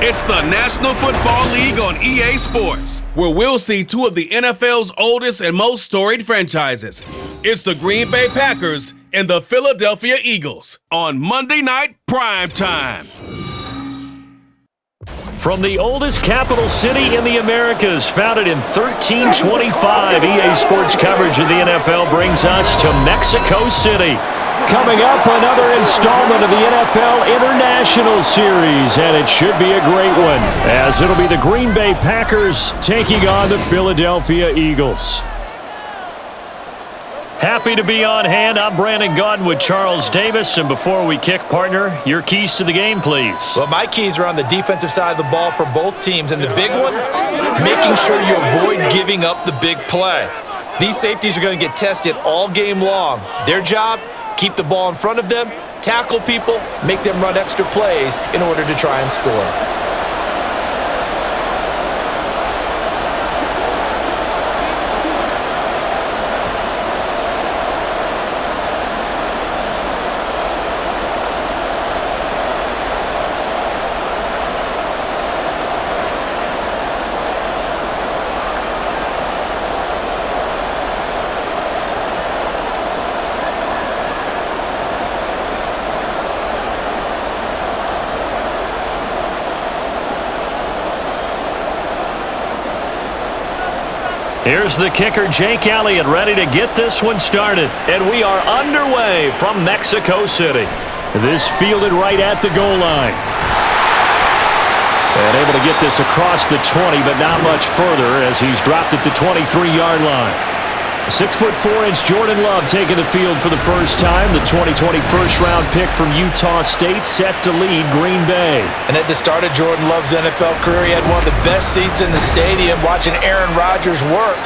It's the National Football League on EA Sports, where we'll see two of the NFL's oldest and most storied franchises. It's the Green Bay Packers and the Philadelphia Eagles on Monday Night Prime Time. From the oldest capital city in the Americas, founded in 1325, EA Sports coverage of the NFL brings us to Mexico City. Coming up, another installment of the NFL International Series, and it should be a great one, as it'll be the Green Bay Packers taking on the Philadelphia Eagles. Happy to be on hand. I'm Brandon Gaudin with Charles Davis, and before we kick, partner, your keys to the game, please. Well, my keys are on the defensive side of the ball for both teams, and the big one, making sure you avoid giving up the big play. These safeties are going to get tested all game long. Their job, keep the ball in front of them, tackle people, make them run extra plays in order to try and score. Here's the kicker, Jake Elliott, ready to get this one started. And we are underway from Mexico City. This fielded right at the goal line. And able to get this across the 20, but not much further as he's dropped it to 23-yard line. 6'4" Jordan Love taking the field for the first time. The 2020 first-round pick from Utah State set to lead Green Bay. And at the start of Jordan Love's NFL career, he had one of the best seats in the stadium watching Aaron Rodgers work.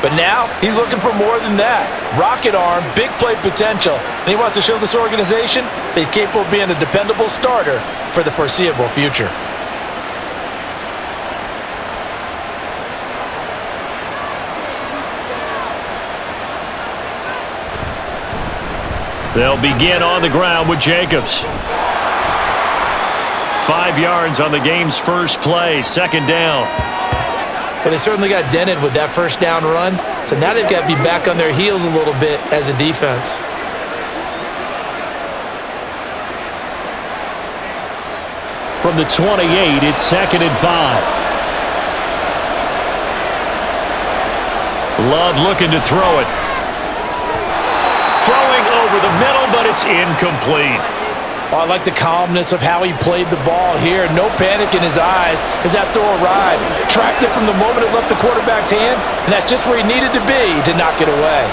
But now he's looking for more than that. Rocket arm, big play potential. And he wants to show this organization that he's capable of being a dependable starter for the foreseeable future. They'll begin on the ground with Jacobs. 5 yards on the game's first play, second down. Well, they certainly got dented with that first down run, so now they've got to be back on their heels a little bit as a defense. From the 28, it's 2nd and 5. Love looking to throw it. Throwing over the middle, but it's incomplete. Oh, I like the calmness of how he played the ball here. No panic in his eyes as that throw arrived. Tracked it from the moment it left the quarterback's hand, and that's just where he needed to be to knock it away.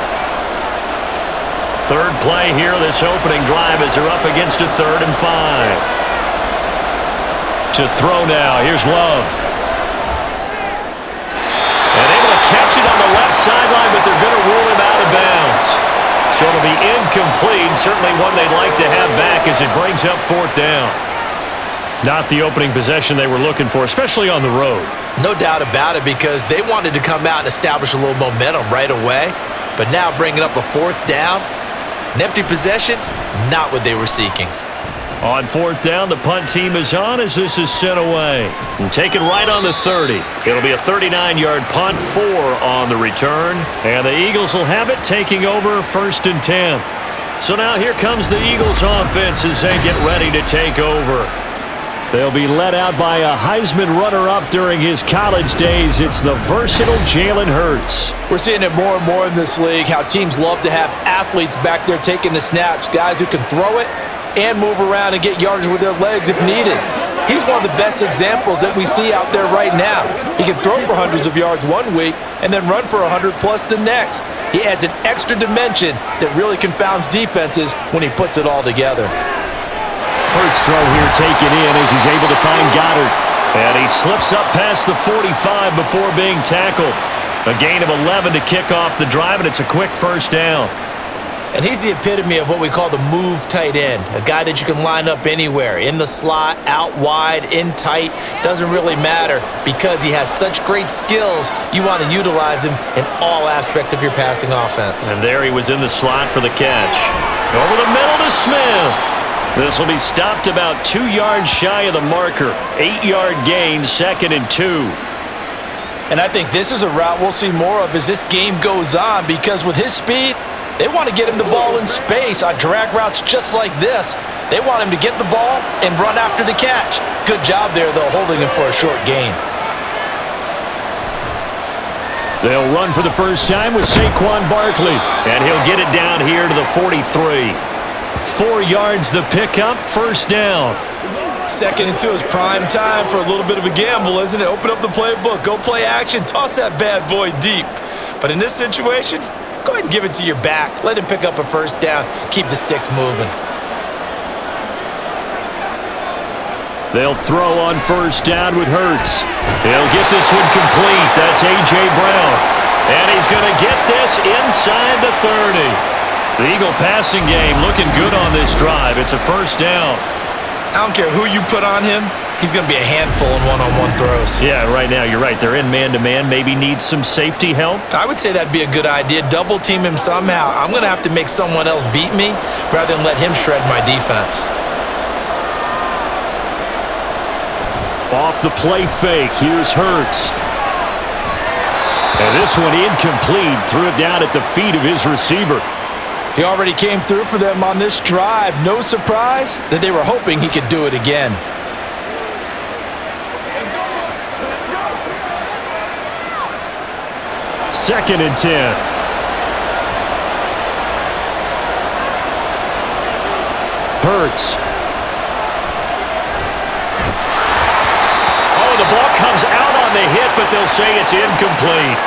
Third play here, this opening drive as they're up against a 3rd and 5. To throw now, here's Love. And able to catch it on the left sideline, but they're going to rule him out of bounds. So it'll be incomplete, certainly one they'd like to have back as it brings up 4th down. Not the opening possession they were looking for, especially on the road. No doubt about it, because they wanted to come out and establish a little momentum right away. But now bringing up a 4th down, an empty possession, not what they were seeking. On 4th down, the punt team is on as this is sent away. And taken right on the 30. It'll be a 39-yard punt, 4 on the return. And the Eagles will have it, taking over 1st and 10. So now here comes the Eagles offense as they get ready to take over. They'll be led out by a Heisman runner-up during his college days. It's the versatile Jalen Hurts. We're seeing it more and more in this league, how teams love to have athletes back there taking the snaps, guys who can throw it and move around and get yardage with their legs if needed. He's one of the best examples that we see out there right now. He can throw for hundreds of yards one week and then run for 100+ the next. He adds an extra dimension that really confounds defenses when he puts it all together. Hurts throw here taken in as he's able to find Goddard. And he slips up past the 45 before being tackled. A gain of 11 to kick off the drive, and it's a quick first down. And he's the epitome of what we call the move tight end, a guy that you can line up anywhere, in the slot, out wide, in tight, doesn't really matter because he has such great skills. You want to utilize him in all aspects of your passing offense. And there he was in the slot for the catch. Over the middle to Smith. This will be stopped about 2 yards shy of the marker. 8-yard gain, 2nd and 2. And I think this is a route we'll see more of as this game goes on, because with his speed, they want to get him the ball in space on drag routes just like this. They want him to get the ball and run after the catch. Good job there, though, holding him for a short gain. They'll run for the first time with Saquon Barkley, and he'll get it down here to the 43. 4 yards the pickup, first down. 2nd and 2 is prime time for a little bit of a gamble, isn't it? Open up the playbook, go play action, toss that bad boy deep. But in this situation, go ahead and give it to your back. Let him pick up a first down, keep the sticks moving. They'll throw on first down with Hurts. He'll get this one complete. That's A.J. Brown. And he's going to get this inside the 30. The Eagle passing game looking good on this drive. It's a first down. I don't care who you put on him. He's going to be a handful in one-on-one throws. Yeah, right now, you're right. They're in man-to-man. Maybe needs some safety help. I would say that'd be a good idea. Double team him somehow. I'm going to have to make someone else beat me rather than let him shred my defense. Off the play fake, here's Hurts. And this one incomplete. Threw it down at the feet of his receiver. He already came through for them on this drive. No surprise that they were hoping he could do it again. Second and 10. Hurts. Oh, the ball comes out on the hit, but they'll say it's incomplete.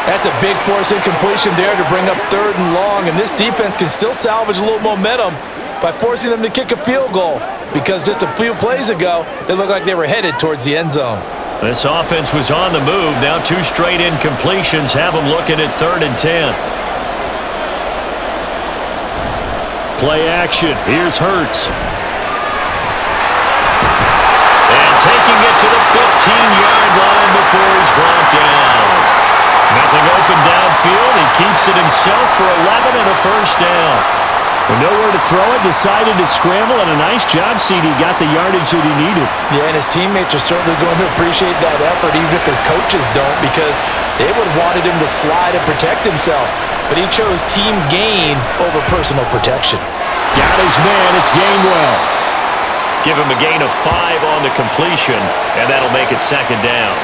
That's a big force incompletion there to bring up 3rd and long, and this defense can still salvage a little momentum by forcing them to kick a field goal, because just a few plays ago, they looked like they were headed towards the end zone. This offense was on the move. Now 2 straight incompletions have them looking at 3rd and 10. Play action. Here's Hurts. And taking it to the 15-yard line before he's brought down. Nothing open downfield. He keeps it himself for 11 and a first down. With nowhere to throw it, decided to scramble, and a nice job, CD. Got the yardage that he needed. Yeah, and his teammates are certainly going to appreciate that effort, even if his coaches don't, because they would have wanted him to slide and protect himself. But he chose team gain over personal protection. Got his man. It's Gainwell. Give him a gain of 5 on the completion, and that'll make it 2nd down.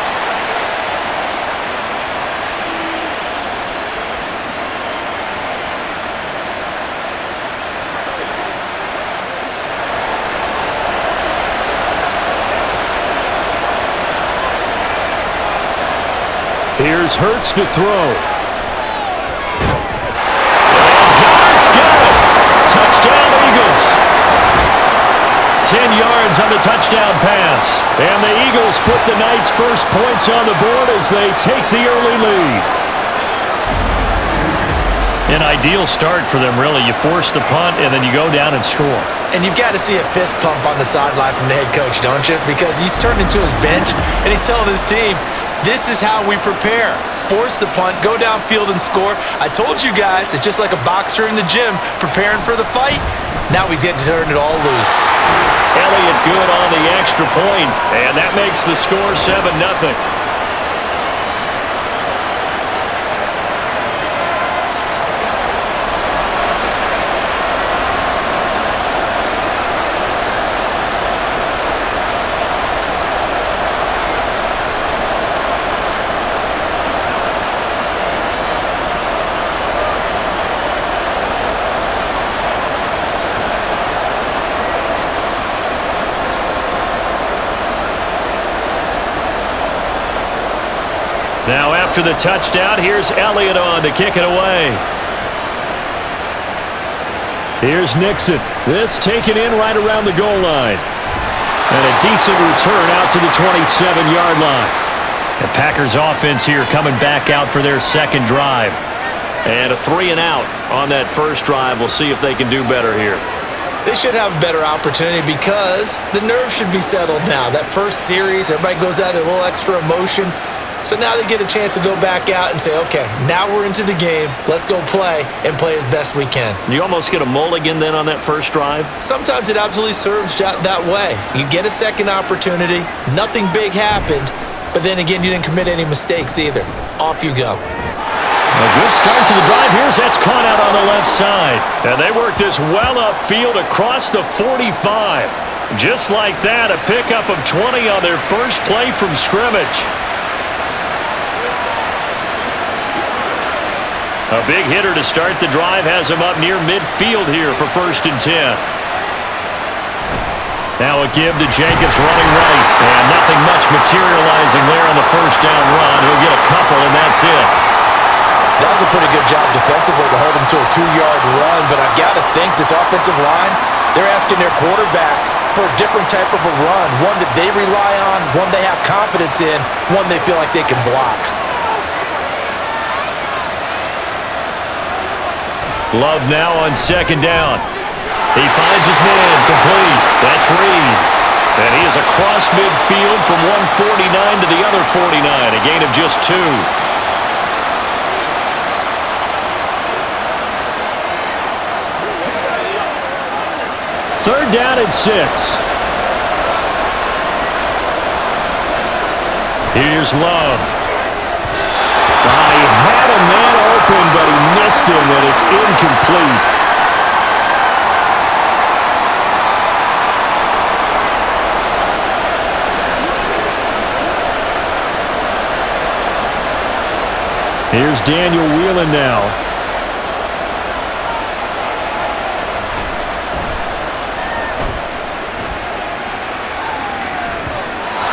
Here's Hurts to throw. And God's got it. Touchdown, Eagles. 10 yards on the touchdown pass. And the Eagles put the Knights' first points on the board as they take the early lead. An ideal start for them, really. You force the punt, and then you go down and score. And you've got to see a fist pump on the sideline from the head coach, don't you? Because he's turned into his bench, and he's telling his team, this is how we prepare. Force the punt, go downfield and score. I told you guys, it's just like a boxer in the gym preparing for the fight. Now we get to turn it all loose. Elliott good on the extra point, and that makes the score 7-0. Now after the touchdown, here's Elliott on to kick it away. Here's Nixon. This taken in right around the goal line. And a decent return out to the 27-yard line. The Packers offense here coming back out for their second drive. And a 3-and-out on that first drive. We'll see if they can do better here. They should have a better opportunity because the nerves should be settled now. That first series, everybody goes out with a little extra emotion. So now they get a chance to go back out and say, okay, now we're into the game. Let's go play and play as best we can. You almost get a mulligan then on that first drive? Sometimes it absolutely serves that way. You get a second opportunity. Nothing big happened. But then again, you didn't commit any mistakes either. Off you go. A good start to the drive. Here's that's caught out on the left side. And they work this well upfield across the 45. Just like that, a pickup of 20 on their first play from scrimmage. A big hitter to start the drive has him up near midfield here for 1st and 10. Now a give to Jacobs running right. And nothing much materializing there on the first down run. He'll get a couple, and that's it. That was a pretty good job defensively to hold him to a 2-yard run. But I've got to think this offensive line, they're asking their quarterback for a different type of a run. One that they rely on, one they have confidence in, one they feel like they can block. Love now on 2nd down. He finds his man, complete. That's Reed. And he is across midfield from 149 to the other 49, a gain of just 2. Third down and 6. Here's Love. He had a man open, but he missed him, and it's incomplete. Here's Daniel Whelan now.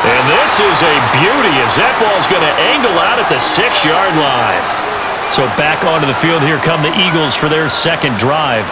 And this is a beauty as that ball's going to angle out at the 6-yard line. So back onto the field, here come the Eagles for their second drive.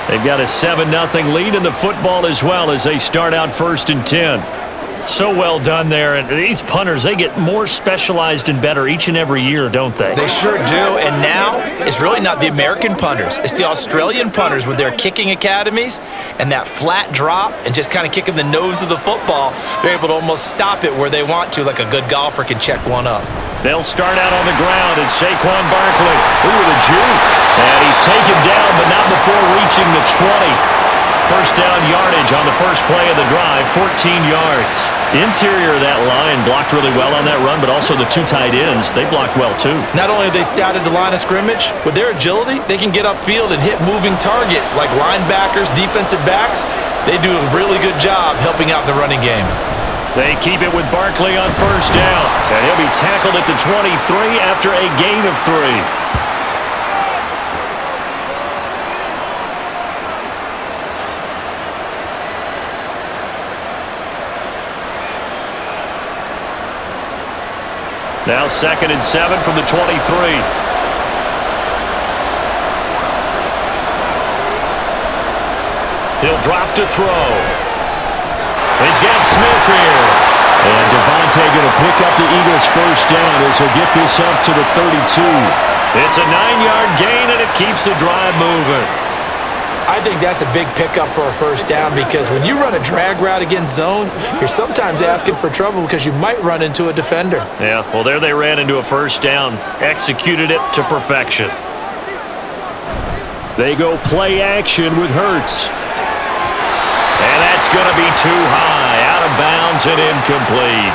They've got a 7-0 lead in the football as well as they start out 1st and 10. So well done there. And these punters, they get more specialized and better each and every year, don't they? They sure do. And now it's really not the American punters. It's the Australian punters with their kicking academies and that flat drop and just kind of kicking the nose of the football. They're able to almost stop it where they want to, like a good golfer can check one up. They'll start out on the ground. It's Saquon Barkley. Ooh, the juke. And he's taken down, but not before reaching the 20. First down yardage on the first play of the drive, 14 yards. Interior of that line blocked really well on that run, but also the 2 tight ends, they blocked well too. Not only have they scouted the line of scrimmage, with their agility, they can get upfield and hit moving targets like linebackers, defensive backs. They do a really good job helping out the running game. They keep it with Barkley on first down, and he'll be tackled at the 23 after a gain of 3. Now 2nd and 7 from the 23. He'll drop to throw. He's got Smith here. And Devontae going to pick up the Eagles' first down as he'll get this up to the 32. It's a 9-yard gain, and it keeps the drive moving. I think that's a big pickup for a first down because when you run a drag route against zone, you're sometimes asking for trouble because you might run into a defender. Yeah, well, there they ran into a first down. Executed it to perfection. They go play action with Hurts. And that's going to be too high. Out of bounds and incomplete.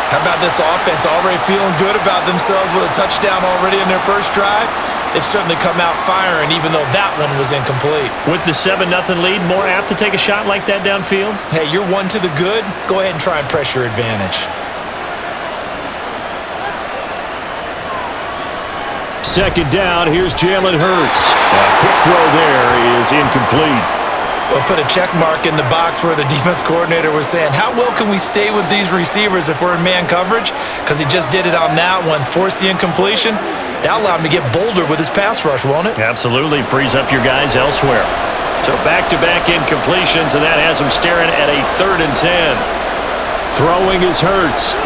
How about this offense already feeling good about themselves with a touchdown already in their first drive? They've certainly come out firing, even though that one was incomplete. With the 7-0 lead, more apt to take a shot like that downfield? Hey, you're one to the good. Go ahead and try and press your advantage. Second down, here's Jalen Hurts. A quick throw there is incomplete. We'll put a check mark in the box where the defense coordinator was saying, how well can we stay with these receivers if we're in man coverage? Because he just did it on that one, force the incompletion. That'll allow him to get bolder with his pass rush, won't it? Absolutely, frees up your guys elsewhere. So back-to-back incompletions, and that has him staring at a 3rd and 10. Throwing is Hurts.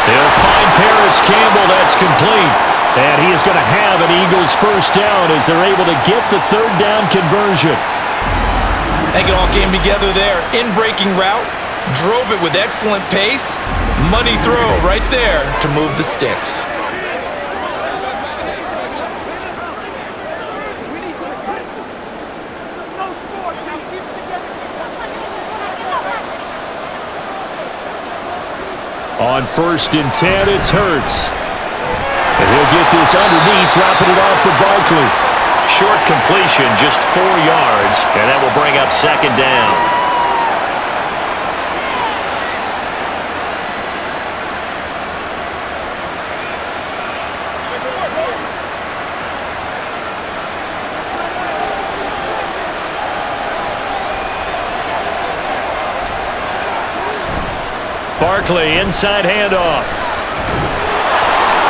He'll find Paris Campbell, that's complete. And he is going to have an Eagles first down as they're able to get the 3rd down conversion. I think it all came together there. In-breaking route, Drove it with excellent pace. Money throw right there to move the sticks. On 1st and 10, it's Hurts. And he'll get this underneath, dropping it off for Barkley. Short completion, just 4 yards, and that will bring up 2nd down. Barkley, inside handoff.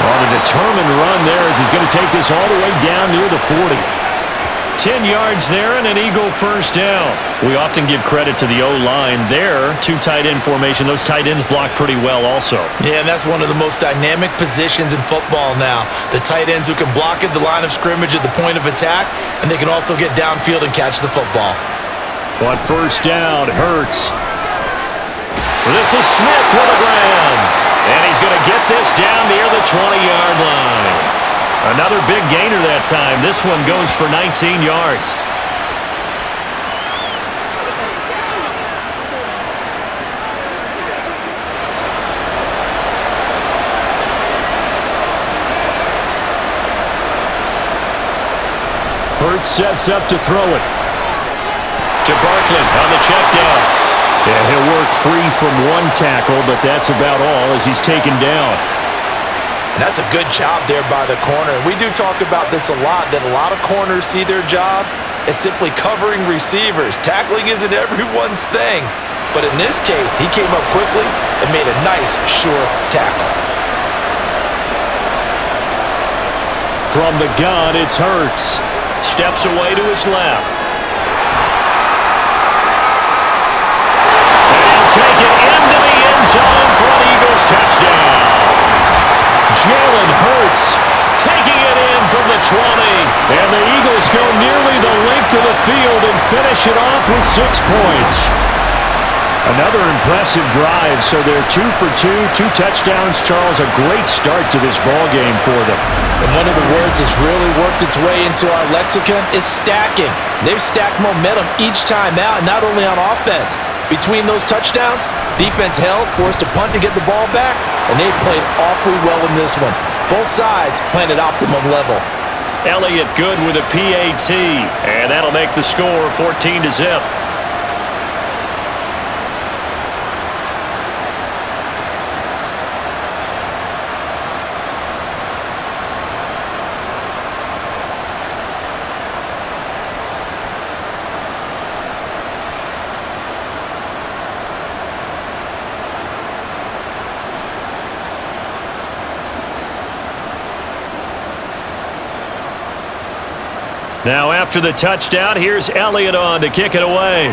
On a determined run there as he's going to take this all the way down near the 40. 10 yards there and an Eagle 1st down. We often give credit to the O-line there. 2 tight end formation. Those tight ends block pretty well also. Yeah, and that's one of the most dynamic positions in football now. The tight ends who can block at the line of scrimmage at the point of attack, and they can also get downfield and catch the football. On 1st down, Hurts. This is Smith with a grab. And he's going to get this down near the 20-yard line. Another big gainer that time. This one goes for 19 yards. Hurts sets up to throw it. To Barkley on the check down. Yeah, he'll work free from 1 tackle, but that's about all as he's taken down. And that's a good job there by the corner. We do talk about this a lot, that a lot of corners see their job as simply covering receivers. Tackling isn't everyone's thing. But in this case, he came up quickly and made a nice, sure tackle. From the gun, it's Hurts. Steps away to his left. Take it into the end zone for an Eagles touchdown. Jalen Hurts taking it in from the 20. And the Eagles go nearly the length of the field and finish it off with 6 points. Another impressive drive, so they're 2 for 2, 2 touchdowns. Charles, a great start to this ball game for them. And one of the words that's really worked its way into our lexicon is stacking. They've stacked momentum each time out, not only on offense. Between those touchdowns, defense held, forced a punt to get the ball back, and they played awfully well in this one. Both sides playing at optimum level. Elliott good with a PAT, and that'll make the score 14-0. Now after the touchdown, here's Elliott on to kick it away.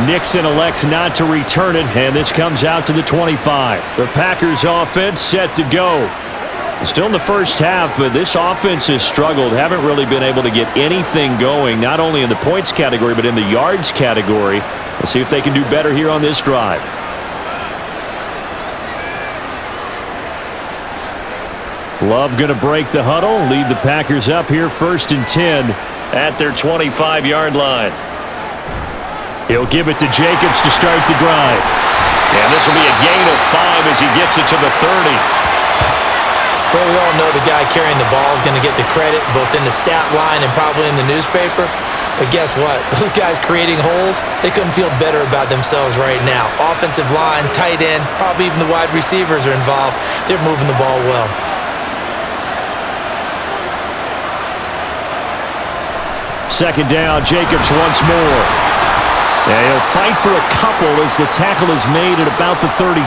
Nixon elects not to return it, and this comes out to the 25. The Packers offense set to go. Still in the first half, but this offense has struggled. Haven't really been able to get anything going, not only in the points category, but in the yards category. We'll see if they can do better here on this drive. Love going to break the huddle, lead the Packers up here 1st and 10 at their 25-yard line. He'll give it to Jacobs to start the drive. And this will be a gain of 5 as he gets it to the 30. Well, we all know the guy carrying the ball is going to get the credit both in the stat line and probably in the newspaper. But guess what? Those guys creating holes, they couldn't feel better about themselves right now. Offensive line, tight end, probably even the wide receivers are involved. They're moving the ball well. Second down, Jacobs once more. Yeah, he'll fight for a couple as the tackle is made at about the 32.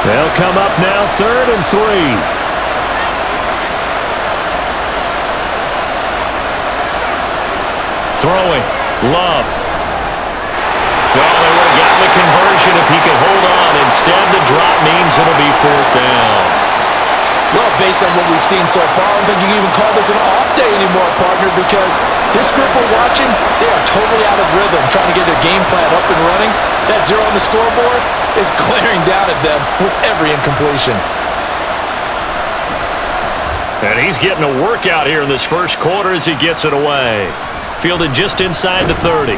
They'll come up now 3rd and 3. Throwing, Love. Well, they would have gotten the conversion situation if he can hold on. Instead, the drop means it'll be 4th down. Well, based on what we've seen so far, I don't think you can even call this an off day anymore, partner, because this group we're watching, they are totally out of rhythm, trying to get their game plan up and running. That 0 on the scoreboard is glaring down at them with every incompletion. And he's getting a workout here in this first quarter as he gets it away. Fielded just inside the 30.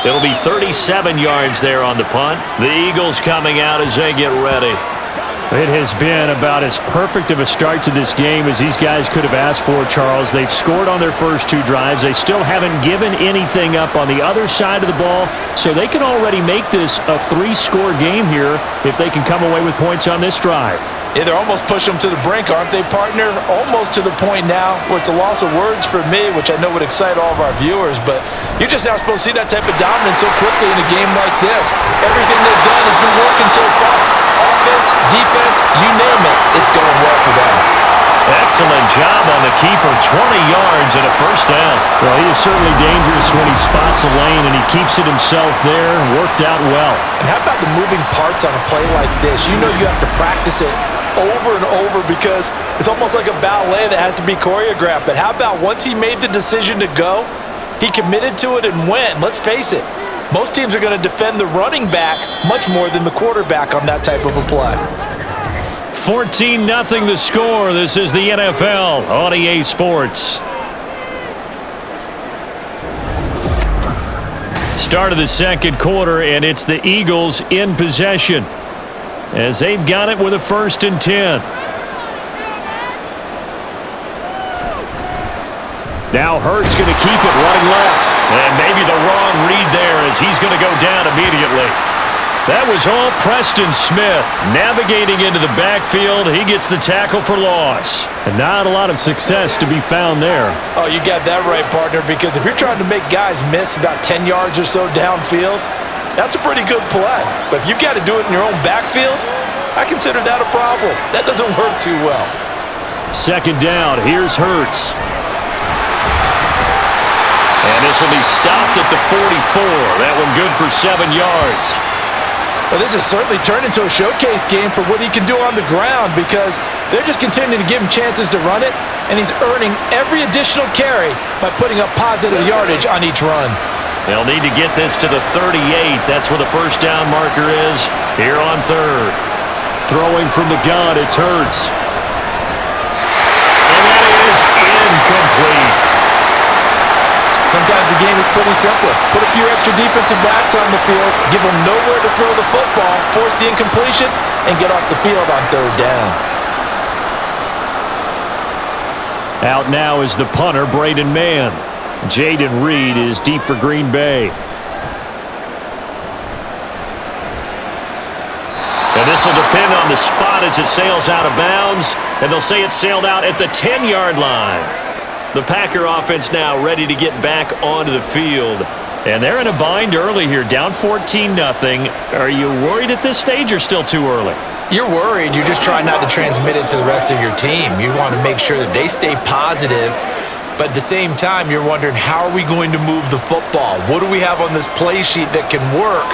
It'll be 37 yards there on the punt. The Eagles coming out as they get ready. It has been about as perfect of a start to this game as these guys could have asked for, Charles. They've scored on their first 2 drives. They still haven't given anything up on the other side of the ball, so they can already make this a 3-score game here if they can come away with points on this drive. Yeah, they're almost pushing them to the brink, aren't they, partner? Almost to the point now where it's a loss of words for me, which I know would excite all of our viewers, but you're just now supposed to see that type of dominance so quickly in a game like this. Everything they've done has been working so far. Offense, defense, you name it, it's going well for them. Excellent job on the keeper. 20 yards and a 1st down. Well, he is certainly dangerous when he spots a lane, and he keeps it himself there. Worked out well. And how about the moving parts on a play like this? You know you have to practice it over and over because it's almost like a ballet that has to be choreographed. But how about once he made the decision to go, he committed to it and went. Let's face it, most teams are going to defend the running back much more than the quarterback on that type of a play. 14-0 the score. This is the NFL on EA Sports. Start of the second quarter, and it's the Eagles in possession as they've got it with a 1st and 10. Now Hurts going to keep it running left. And maybe the wrong read there as he's going to go down immediately. That was all Preston Smith navigating into the backfield. He gets the tackle for loss. And not a lot of success to be found there. Oh, you got that right, partner, because if you're trying to make guys miss about 10 yards or so downfield, that's a pretty good play. But if you got to do it in your own backfield, I consider that a problem. That doesn't work too well. 2nd down. Here's Hurts. And this will be stopped at the 44. That one good for 7 yards. Well, this has certainly turned into a showcase game for what he can do on the ground because they're just continuing to give him chances to run it, and he's earning every additional carry by putting up positive yardage on each run. They'll need to get this to the 38. That's where the 1st down marker is here on 3rd. Throwing from the gun, it's Hurts. And that is incomplete. Sometimes the game is pretty simple. Put a few extra defensive backs on the field, give them nowhere to throw the football, force the incompletion, and get off the field on 3rd down. Out now is the punter, Braden Mann. Jaden Reed is deep for Green Bay. And this will depend on the spot as it sails out of bounds, and they'll say it sailed out at the 10-yard line. The Packer offense now ready to get back onto the field. And they're in a bind early here, down 14-0. Are you worried at this stage or still too early? You're worried. You're just trying not to transmit it to the rest of your team. You want to make sure that they stay positive. But at the same time, you're wondering, how are we going to move the football? What do we have on this play sheet that can work?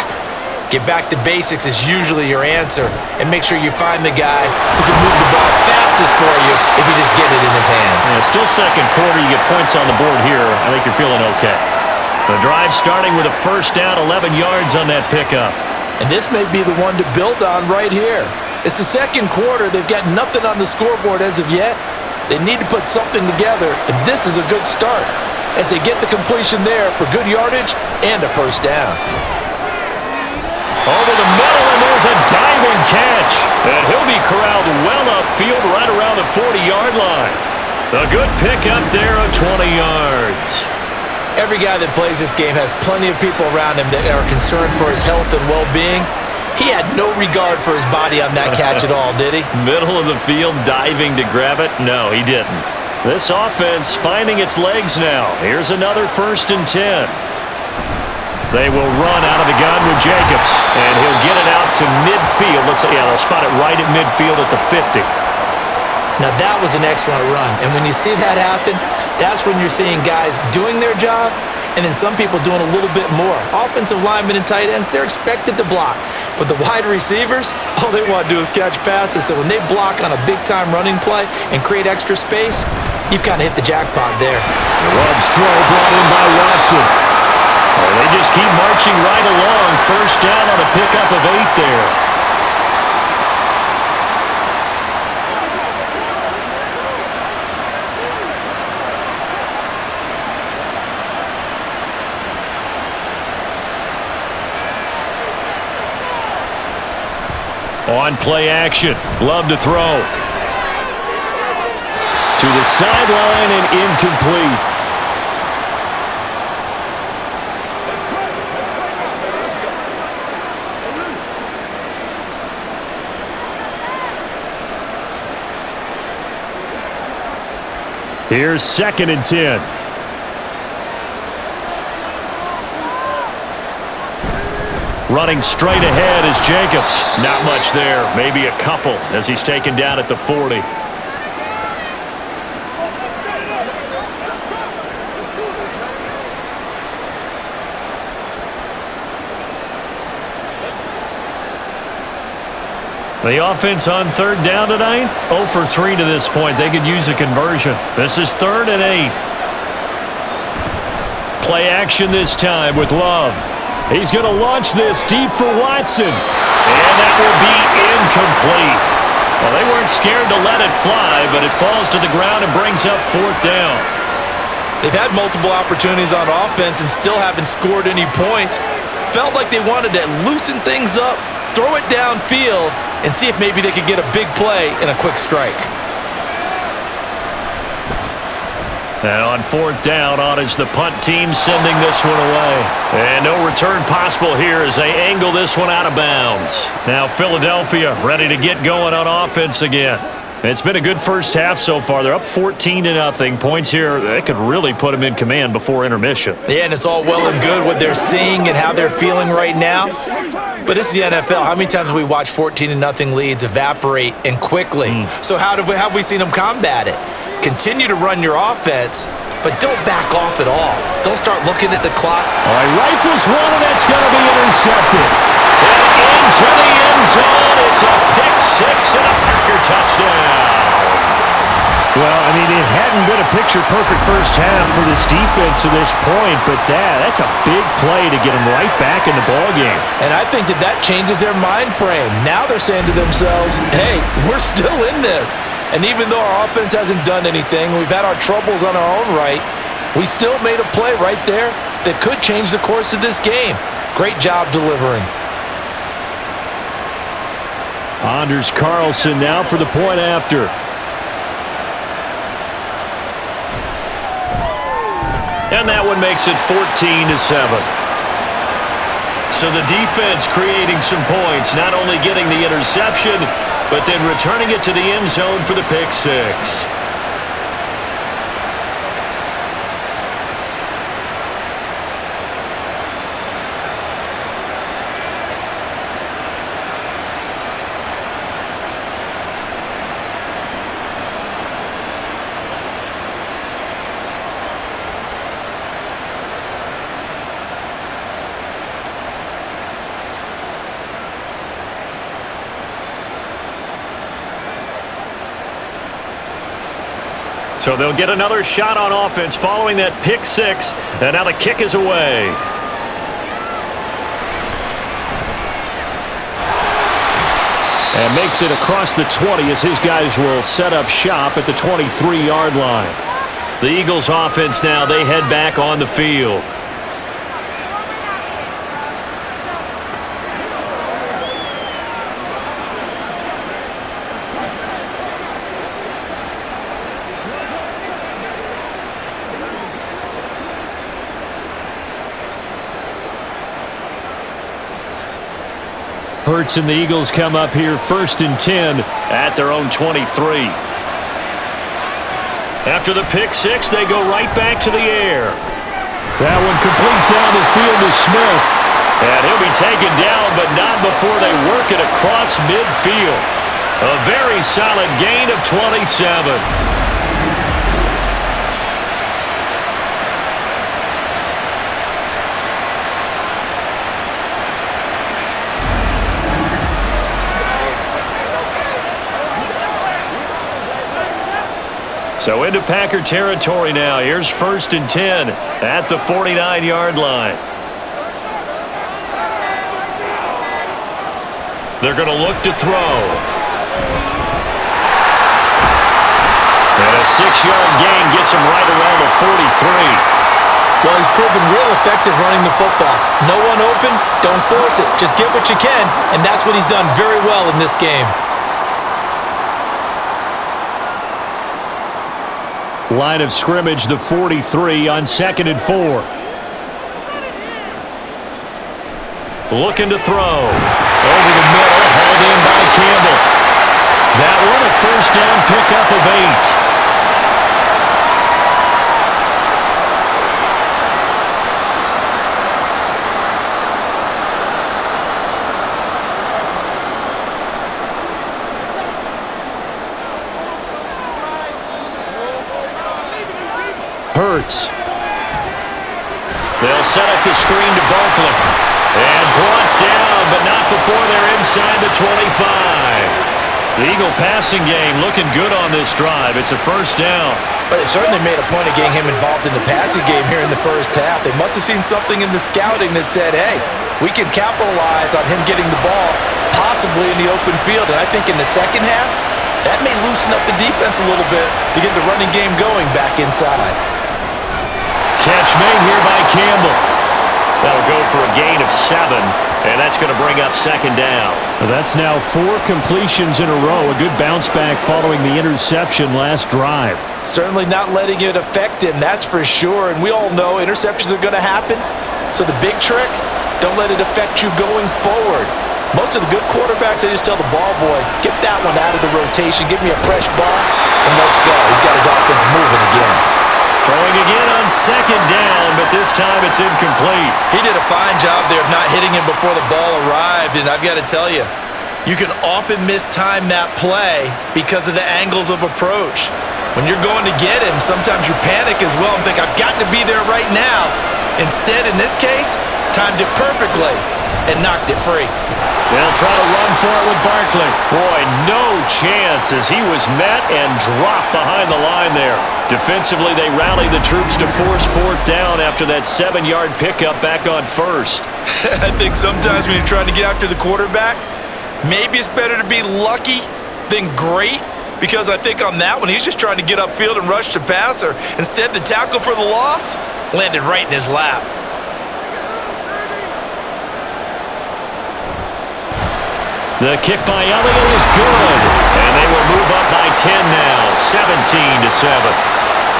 Get back to basics is usually your answer. And make sure you find the guy who can move the ball fastest for you if you just get it in his hands. Yeah, still second quarter. You get points on the board here. I think you're feeling okay. The drive starting with a 1st down, 11 yards on that pickup. And this may be the one to build on right here. It's the second quarter. They've got nothing on the scoreboard as of yet. They need to put something together, and this is a good start as they get the completion there for good yardage and a 1st down. Over the middle, and there's a diving catch. And he'll be corralled well upfield right around the 40-yard line. A good pickup there of 20 yards. Every guy that plays this game has plenty of people around him that are concerned for his health and well-being. He had no regard for his body on that catch at all, did he? Middle of the field, diving to grab it? No, he didn't. This offense finding its legs now. Here's another 1st and 10. They will run out of the gun with Jacobs, and he'll get it out to midfield. They'll spot it right at midfield at the 50. Now that was an excellent run, and when you see that happen, that's when you're seeing guys doing their job and then some people doing a little bit more. Offensive linemen and tight ends, they're expected to block. But the wide receivers, all they want to do is catch passes. So when they block on a big-time running play and create extra space, you've kind of hit the jackpot there. Love's throw brought in by Watson. Well, they just keep marching right along. First down on a pickup of 8 there. On play action, Love to throw. To the sideline and incomplete. Here's 2nd and 10. Running straight ahead is Jacobs. Not much there. Maybe a couple as he's taken down at the 40. The offense on 3rd down tonight, 0 for 3 to this point. They could use a conversion. This is 3rd and 8. Play action this time with Love. He's going to launch this deep for Watson. And that will be incomplete. Well, they weren't scared to let it fly, but it falls to the ground and brings up 4th down. They've had multiple opportunities on offense and still haven't scored any points. Felt like they wanted to loosen things up, throw it downfield, and see if maybe they could get a big play and a quick strike. And on 4th down, on is the punt team sending this one away. And no return possible here as they angle this one out of bounds. Now Philadelphia ready to get going on offense again. It's been a good first half so far. They're up 14-0. Points here, they could really put them in command before intermission. Yeah, and it's all well and good what they're seeing and how they're feeling right now. But this is the NFL. How many times have we watched 14-0 leads evaporate and quickly? So how have we seen them combat it? Continue to run your offense, but don't back off at all. Don't start looking at the clock. All right, rifles one, and that's going to be intercepted. And into the end zone. It's a pick 6 and a Packer touchdown. Well, I mean, it hadn't been a picture-perfect first half for this defense to this point, but that's a big play to get them right back in the ballgame. And I think that changes their mind frame. Now they're saying to themselves, hey, we're still in this. And even though our offense hasn't done anything, we've had our troubles on our own right, we still made a play right there that could change the course of this game. Great job delivering. Anders Carlson now for the point after. And that one makes it 14-7. So the defense creating some points, not only getting the interception, but then returning it to the end zone for the pick 6. So they'll get another shot on offense following that pick 6, and now the kick is away. And makes it across the 20 as his guys will set up shop at the 23-yard line. The Eagles offense now, they head back on the field. Hurts and the Eagles come up here 1st and 10 at their own 23. After the pick 6, they go right back to the air. That one complete down the field to Smith. And he'll be taken down, but not before they work it across midfield. A very solid gain of 27. So into Packer territory now. Here's 1st and 10 at the 49-yard line. They're going to look to throw. And a 6-yard gain gets him right around the 43. Well, he's proven real effective running the football. No one open, don't force it. Just get what you can, and that's what he's done very well in this game. Line of scrimmage, the 43 on 2nd and 4. Looking to throw. Over the middle, hauled in by Campbell. That one a 1st down pickup of 8. Hurts. They'll set up the screen to Barkley. And brought down, but not before they're inside the 25. The Eagle passing game looking good on this drive. It's a 1st down. But they certainly made a point of getting him involved in the passing game here in the first half. They must have seen something in the scouting that said, hey, we can capitalize on him getting the ball, possibly in the open field. And I think in the second half, that may loosen up the defense a little bit to get the running game going back inside. Catch made here by Campbell. That'll go for a gain of 7, and that's going to bring up 2nd down. That's now 4 completions in a row. A good bounce back following the interception last drive. Certainly not letting it affect him, that's for sure. And we all know interceptions are going to happen. So the big trick, don't let it affect you going forward. Most of the good quarterbacks, they just tell the ball boy, get that one out of the rotation, give me a fresh ball, and let's go. He's got his offense moving again. Throwing again on 2nd down, but this time it's incomplete. He did a fine job there of not hitting him before the ball arrived, and I've got to tell you, you can often mistime that play because of the angles of approach. When you're going to get him, sometimes you panic as well and think, I've got to be there right now. Instead, in this case, timed it perfectly and knocked it free. They'll try to run for it with Barkley. Boy, no chance as he was met and dropped behind the line there. Defensively, they rally the troops to force 4th down after that 7-yard pickup back on 1st. I think sometimes when you're trying to get after the quarterback, maybe it's better to be lucky than great, because I think on that one, he's just trying to get upfield and rush the passer. Instead, the tackle for the loss landed right in his lap. The kick by Elliott is good, and they will move up by 10 now, 17-7.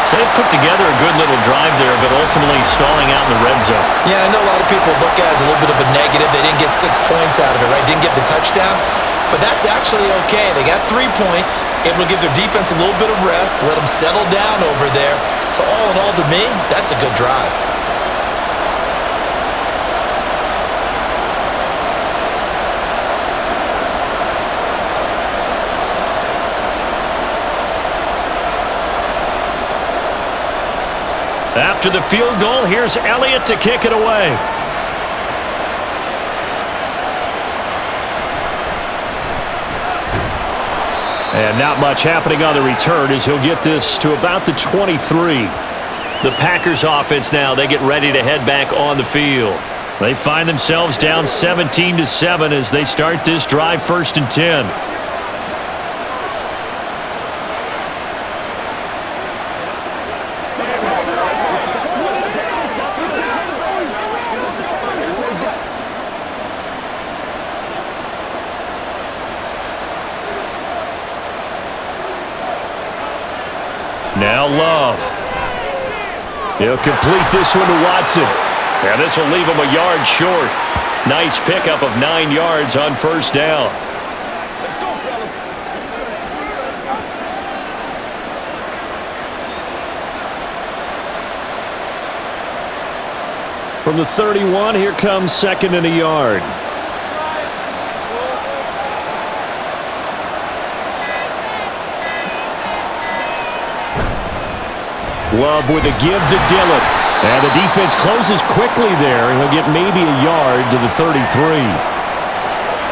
So they put together a good little drive there, but ultimately stalling out in the red zone. Yeah, I know a lot of people look at it as a little bit of a negative. They didn't get 6 points out of it, right? Didn't get the touchdown. But that's actually okay. They got 3 points, able to give their defense a little bit of rest, let them settle down over there. So all in all, to me, that's a good drive. After the field goal, here's Elliott to kick it away. And not much happening on the return as he'll get this to about the 23. The Packers offense now, they get ready to head back on the field. They find themselves down 17-7 as they start this drive 1st and 10. Now Love. He'll complete this one to Watson. And this will leave him a yard short. Nice pickup of 9 yards on 1st down. Let's go, fellas. From the 31, here comes 2nd and a yard. Love with a give to Dillon. And the defense closes quickly there. He'll get maybe a yard to the 33.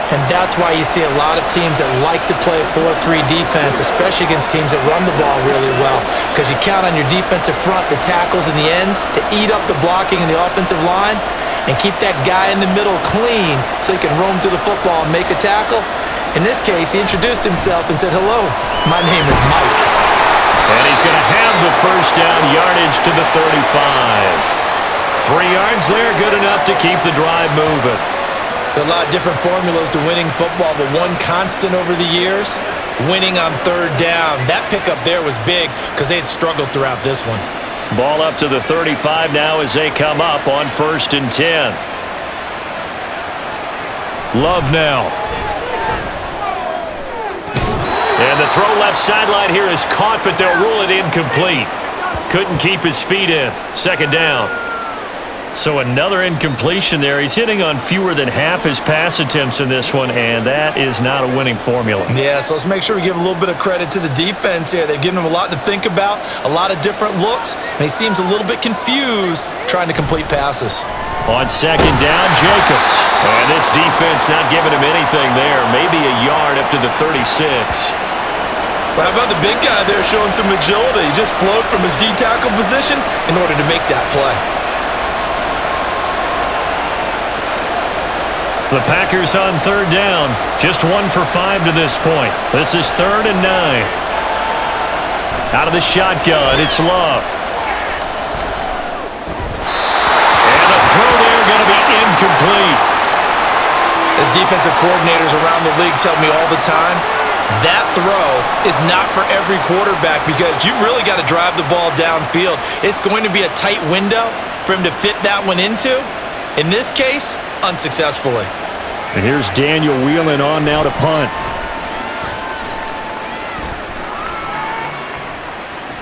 And that's why you see a lot of teams that like to play a 4-3 defense, especially against teams that run the ball really well, because you count on your defensive front, the tackles and the ends, to eat up the blocking in the offensive line and keep that guy in the middle clean so he can roam to the football and make a tackle. In this case, he introduced himself and said, "Hello, my name is Mike." And he's going to have the first down, yardage to the 35. 3 yards there, good enough to keep the drive moving. There are a lot of different formulas to winning football, but one constant over the years, winning on third down. That pickup there was big because they had struggled throughout this one. Ball up to the 35 now as they come up on 1st and 10. Love now. And the throw left sideline here is caught, but they'll rule it incomplete. Couldn't keep his feet in. 2nd down. So another incompletion there. He's hitting on fewer than half his pass attempts in this one, and that is not a winning formula. Yeah, so let's make sure we give a little bit of credit to the defense here. They've given him a lot to think about, a lot of different looks, and he seems a little bit confused trying to complete passes. On 2nd down, Jacobs. And this defense not giving him anything there. Maybe a yard up to the 36. Well, how about the big guy there showing some agility? He just flowed from his D-tackle position in order to make that play. The Packers on 3rd down. Just 1 for 5 to this point. This is 3rd and 9. Out of the shotgun, it's Love. And a throw there going to be incomplete. As defensive coordinators around the league tell me all the time, that throw is not for every quarterback because you've really got to drive the ball downfield. It's going to be a tight window for him to fit that one into. In this case, unsuccessfully. And here's Daniel Whelan on now to punt.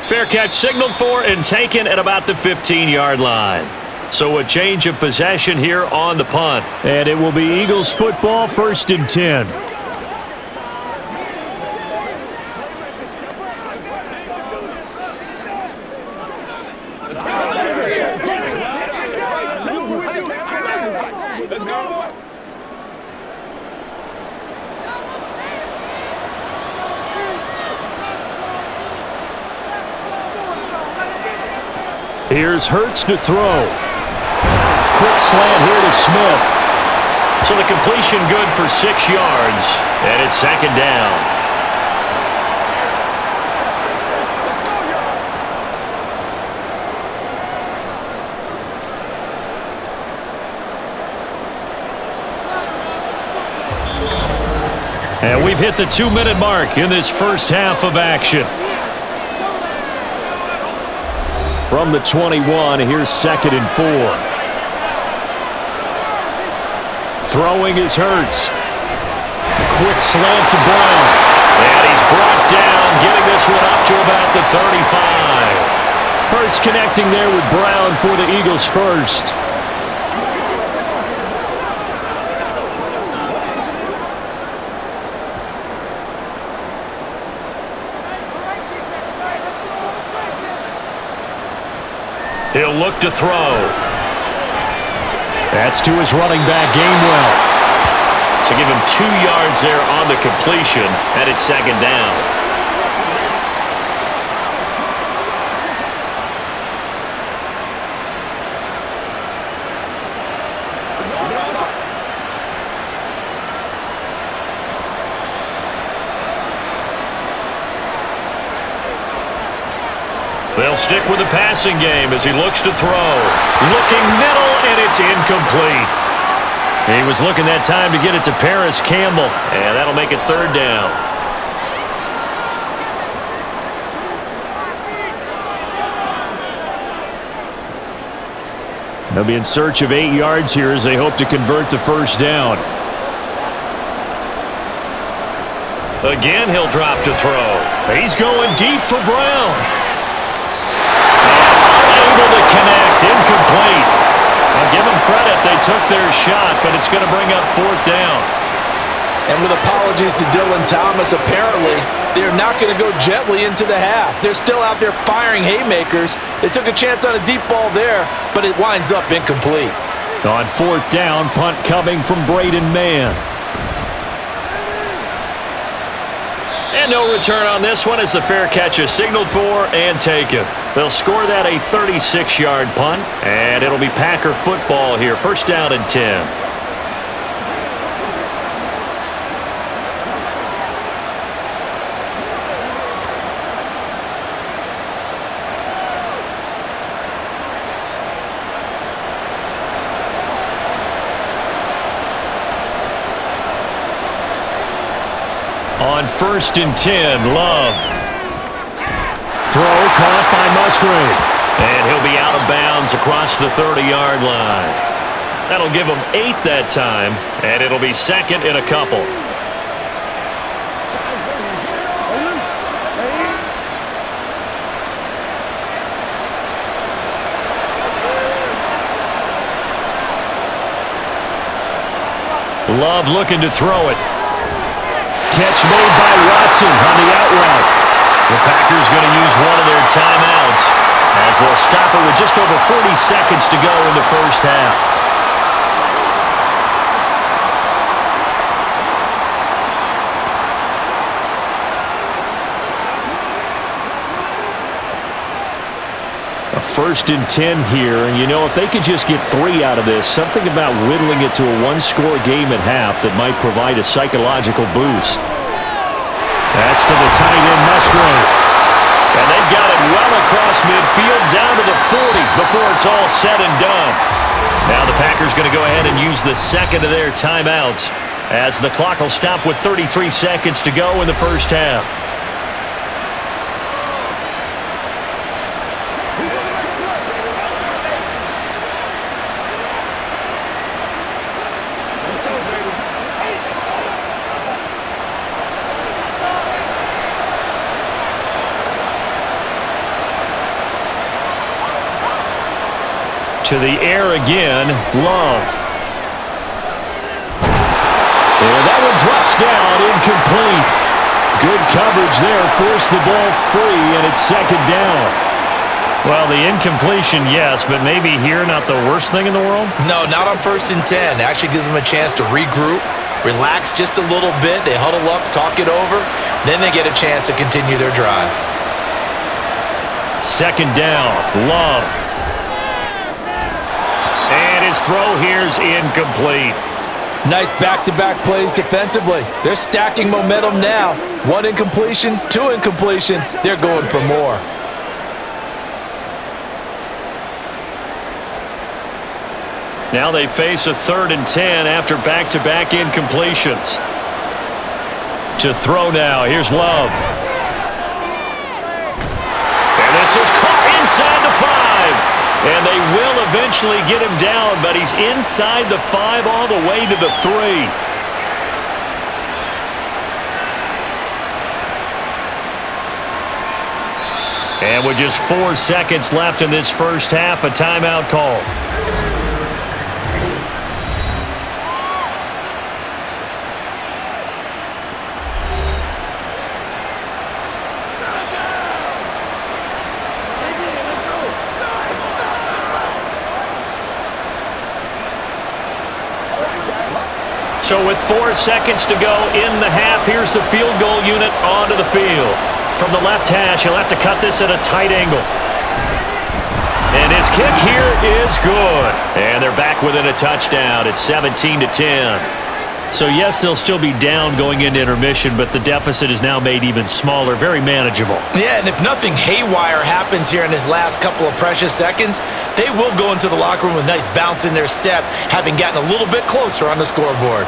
Fair catch signaled for and taken at about the 15-yard line. So a change of possession here on the punt. And it will be Eagles football, 1st and 10. Here's Hurts to throw. Quick slant here to Smith. So the completion good for 6 yards, and it's 2nd down. And we've hit the 2-minute mark in this first half of action. From the 21, here's 2nd and 4. Throwing is Hurts. Quick slant to Brown. And he's brought down, getting this one up to about the 35. Hurts connecting there with Brown for the Eagles first. He'll look to throw. That's to his running back, Gainwell. So give him 2 yards there on the completion, and it's 2nd down. They'll stick with the passing game as he looks to throw. Looking middle, and it's incomplete. He was looking that time to get it to Paris Campbell. And that'll make it 3rd down. They'll be in search of 8 yards here as they hope to convert the first down. Again, he'll drop to throw. He's going deep for Brown. Able to connect, incomplete. I'll give them credit, they took their shot, but it's going to bring up 4th down. And with apologies to Dylan Thomas, apparently they're not going to go gently into the half. They're still out there firing haymakers. They took a chance on a deep ball there, but it winds up incomplete. On 4th down, punt coming from Braden Mann. And no return on this one as the fair catch is signaled for and taken. They'll score that a 36-yard punt, and it'll be Packer football here. First down and 10. On first and 10, Love. Throw caught by Musgrave. And he'll be out of bounds across the 30-yard line. That'll give him 8 that time, and it'll be second in a couple. Love looking to throw it. Catch made by Watson on the out route. The Packers going to use one of their timeouts as they'll stop it with just over 40 seconds to go in the first half. A first and 10 here, and you know, if they could just get 3 out of this, something about whittling it to a one-score game at half that might provide a psychological boost. That's to the tight end, Musgrave. And they've got it well across midfield, down to the 40 before it's all said and done. Now the Packers going to go ahead and use the second of their timeouts as the clock will stop with 33 seconds to go in the first half. To the air again, Love. And that one drops down, incomplete. Good coverage there, forced the ball free, and it's second down. Well, the incompletion, yes, but maybe here not the worst thing in the world? No, not on first and 10. It actually gives them a chance to regroup, relax just a little bit. They huddle up, talk it over, then they get a chance to continue their drive. Second down, Love. And his throw here's incomplete. Nice back-to-back plays defensively. They're stacking momentum now. 1 incompletion, 2 incompletions. They're going for more. Now they face a 3rd and 10 after back-to-back incompletions. To throw now, here's Love. And this is caught inside the 5. And they will eventually get him down, but he's inside the 5 all the way to the 3. And with just 4 seconds left in this first half, a timeout call. So with 4 seconds to go in the half, here's the field goal unit onto the field. From the left hash, he'll have to cut this at a tight angle. And his kick here is good. And they're back within a touchdown. It's 17-10. So yes, they'll still be down going into intermission, but the deficit is now made even smaller, very manageable. Yeah, and if nothing haywire happens here in his last couple of precious seconds, they will go into the locker room with a nice bounce in their step, having gotten a little bit closer on the scoreboard.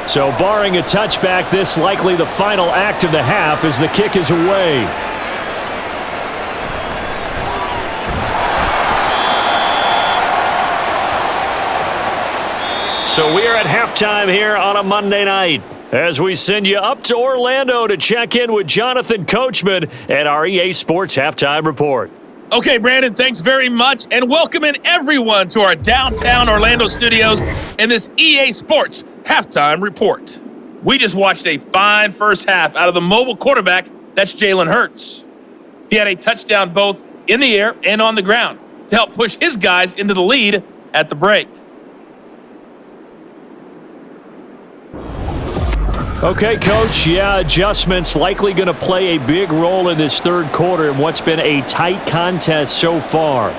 So barring a touchback, this likely the final act of the half as the kick is away. So we are at halftime here on a Monday night as we send you up to Orlando to check in with Jonathan Coachman and our EA Sports Halftime Report. Okay, Brandon, thanks very much, and welcome in everyone to our downtown Orlando studios in this EA Sports Halftime Report. We just watched a fine first half out of the mobile quarterback, that's Jalen Hurts. He had a touchdown both in the air and on the ground to help push his guys into the lead at the break. Okay, Coach, adjustments likely going to play a big role in this third quarter in what's been a tight contest so far.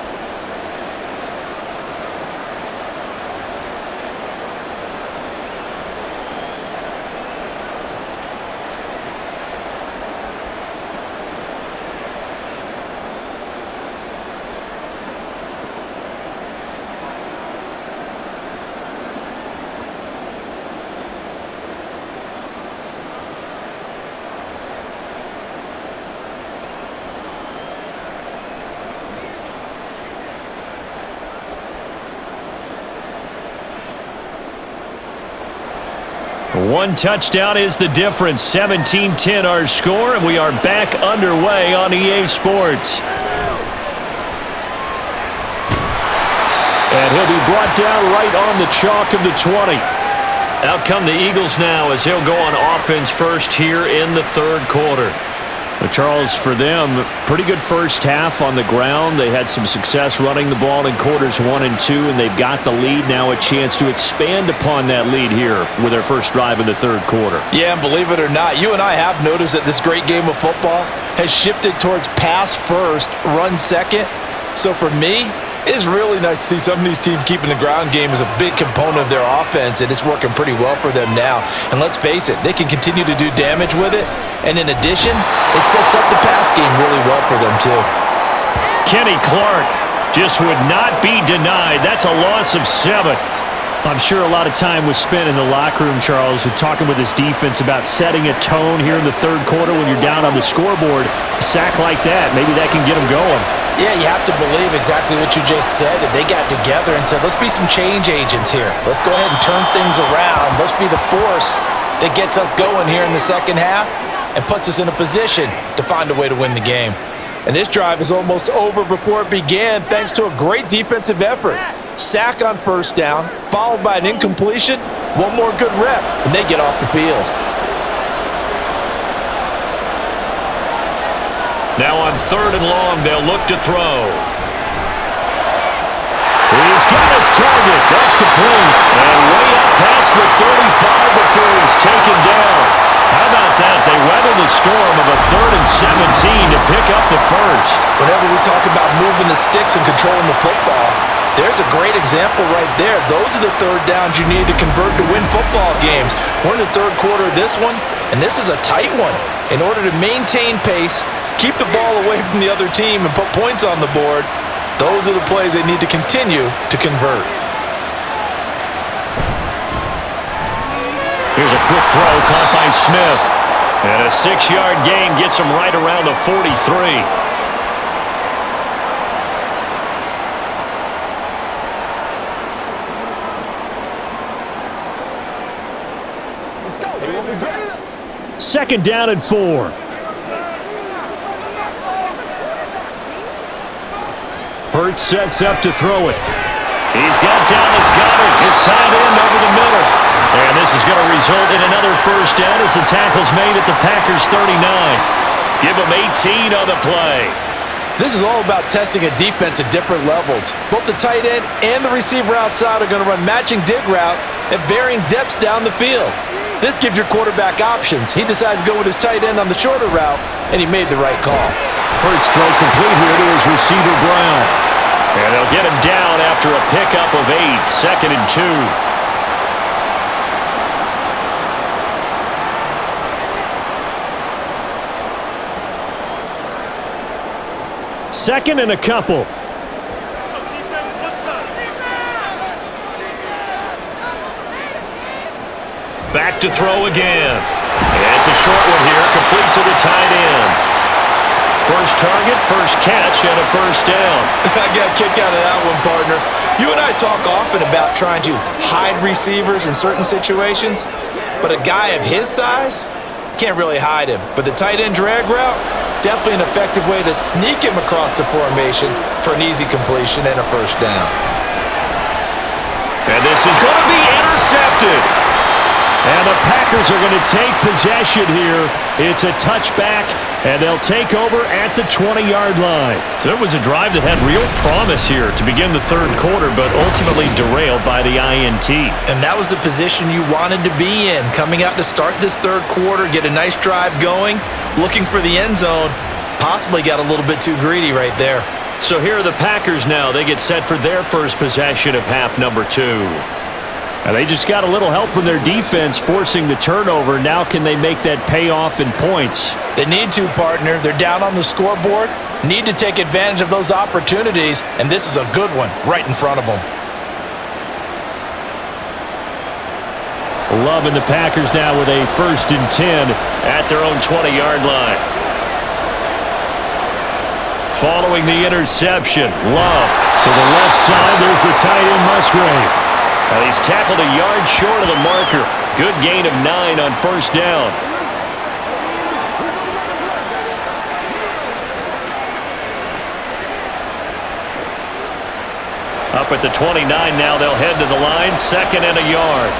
One touchdown is the difference. 17-10 our score, and we are back underway on EA Sports. And he'll be brought down right on the chalk of the 20. Out come the Eagles now as they'll go on offense first here in the third quarter. But Charles, for them, pretty good first half on the ground. They had some success running the ball in quarters 1 and 2, and they've got the lead now, a chance to expand upon that lead here with their first drive in the third quarter. Yeah, and believe it or not, you and I have noticed that this great game of football has shifted towards pass first, run second. So for me, it's really nice to see some of these teams keeping the ground game as a big component of their offense, and it's working pretty well for them now. And let's face it, they can continue to do damage with it. And in addition, it sets up the pass game really well for them too. Kenny Clark just would not be denied. That's a loss of 7. I'm sure a lot of time was spent in the locker room, Charles, with talking with his defense about setting a tone here in the third quarter when you're down on the scoreboard. A sack like that, maybe that can get them going. Yeah, you have to believe exactly what you just said, that they got together and said, let's be some change agents here. Let's go ahead and turn things around. Let's be the force that gets us going here in the second half and puts us in a position to find a way to win the game. And this drive is almost over before it began thanks to a great defensive effort. Sack on first down, followed by an incompletion, one more good rep, and they get off the field. Now on third and long, they'll look to throw. He's got his target. That's complete. And way up past the 35 before he's taken down. How about that? They weather the storm of a 3rd and 17 to pick up the first. Whenever we talk about moving the sticks and controlling the football, there's a great example right there. Those are the third downs you need to convert to win football games. We're in the third quarter of this one, and this is a tight one. In order to maintain pace, keep the ball away from the other team, and put points on the board, those are the plays they need to continue to convert. Here's a quick throw caught by Smith. And a 6-yard gain gets him right around the 43. Second down and 4. Hurts sets up to throw it. He's got Dallas Goedert, his tight end, over the middle. And this is going to result in another first down as the tackle's made at the Packers' 39. Give them 18 on the play. This is all about testing a defense at different levels. Both the tight end and the receiver outside are going to run matching dig routes at varying depths down the field. This gives your quarterback options. He decides to go with his tight end on the shorter route, and he made the right call. Hurts throw complete here to his receiver, Brown. And they'll get him down after a pickup of 8, 2nd and 2. Second and a couple. Back to throw again. And it's a short one here, complete to the tight end. First target, first catch, and a first down. I got a kick out of that one, partner. You and I talk often about trying to hide receivers in certain situations, but a guy of his size can't really hide him. But the tight end drag route, Definitely an effective way to sneak him across the formation for an easy completion and a first down. And this is going to be intercepted. And the Packers are going to take possession here. It's a touchback, and they'll take over at the 20-yard line. So it was a drive that had real promise here to begin the third quarter, but ultimately derailed by the INT. And that was the position you wanted to be in, coming out to start this third quarter, get a nice drive going, looking for the end zone. Possibly got a little bit too greedy right there. So here are the Packers now. They get set for their first possession of half number 2. And they just got a little help from their defense forcing the turnover. Now can they make that pay off in points? They need to, partner. They're down on the scoreboard. Need to take advantage of those opportunities, and this is a good one right in front of them. Love and the Packers now with a 1st and 10 at their own 20-yard line. Following the interception, Love to the left side. There's the tight end, Musgrave. And he's tackled a yard short of the marker. Good gain of 9 on first down. Up at the 29 now, they'll head to the line, 2nd and a yard.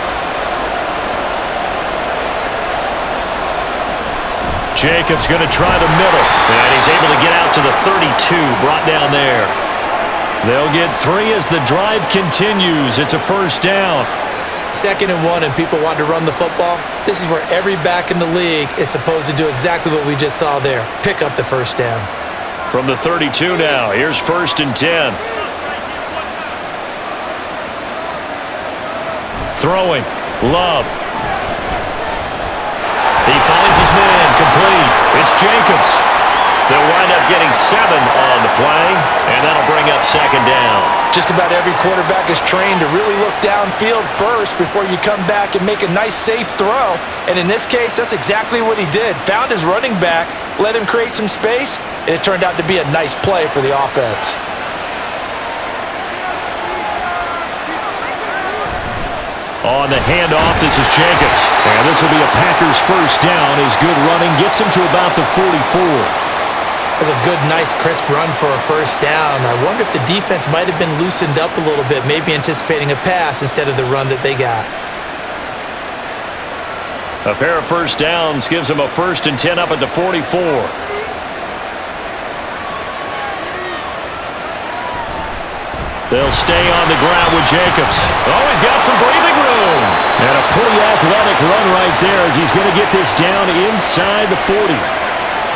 Jacobs going to try the middle, and he's able to get out to the 32, brought down there. They'll get 3 as the drive continues. It's a first down. 2nd and 1, and people want to run the football. This is where every back in the league is supposed to do exactly what we just saw there. Pick up the first down. From the 32 now, here's 1st and 10. Throwing, Love. He finds his man, complete. It's Jacobs. They'll wind up getting 7 on the play, and that'll bring up 2nd down. Just about every quarterback is trained to really look downfield first before you come back and make a nice, safe throw. And in this case, that's exactly what he did. Found his running back, let him create some space, and it turned out to be a nice play for the offense. On the handoff, this is Jacobs. And this will be a Packers first down. His good running gets him to about the 44. That's a good, nice, crisp run for a first down. I wonder if the defense might have been loosened up a little bit, maybe anticipating a pass instead of the run that they got. A pair of first downs gives them a 1st and 10 up at the 44. They'll stay on the ground with Jacobs. Oh, he's got some breathing room. And a pretty athletic run right there as he's going to get this down inside the 40.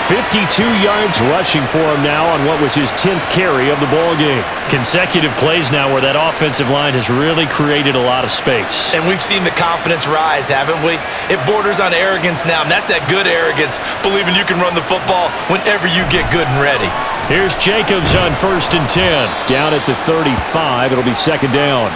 52 yards rushing for him now on what was his 10th carry of the ballgame. Consecutive plays now where that offensive line has really created a lot of space. And we've seen the confidence rise, haven't we? It borders on arrogance now, and that's that good arrogance, believing you can run the football whenever you get good and ready. Here's Jacobs on 1st and 10. Down at the 35, it'll be 2nd down.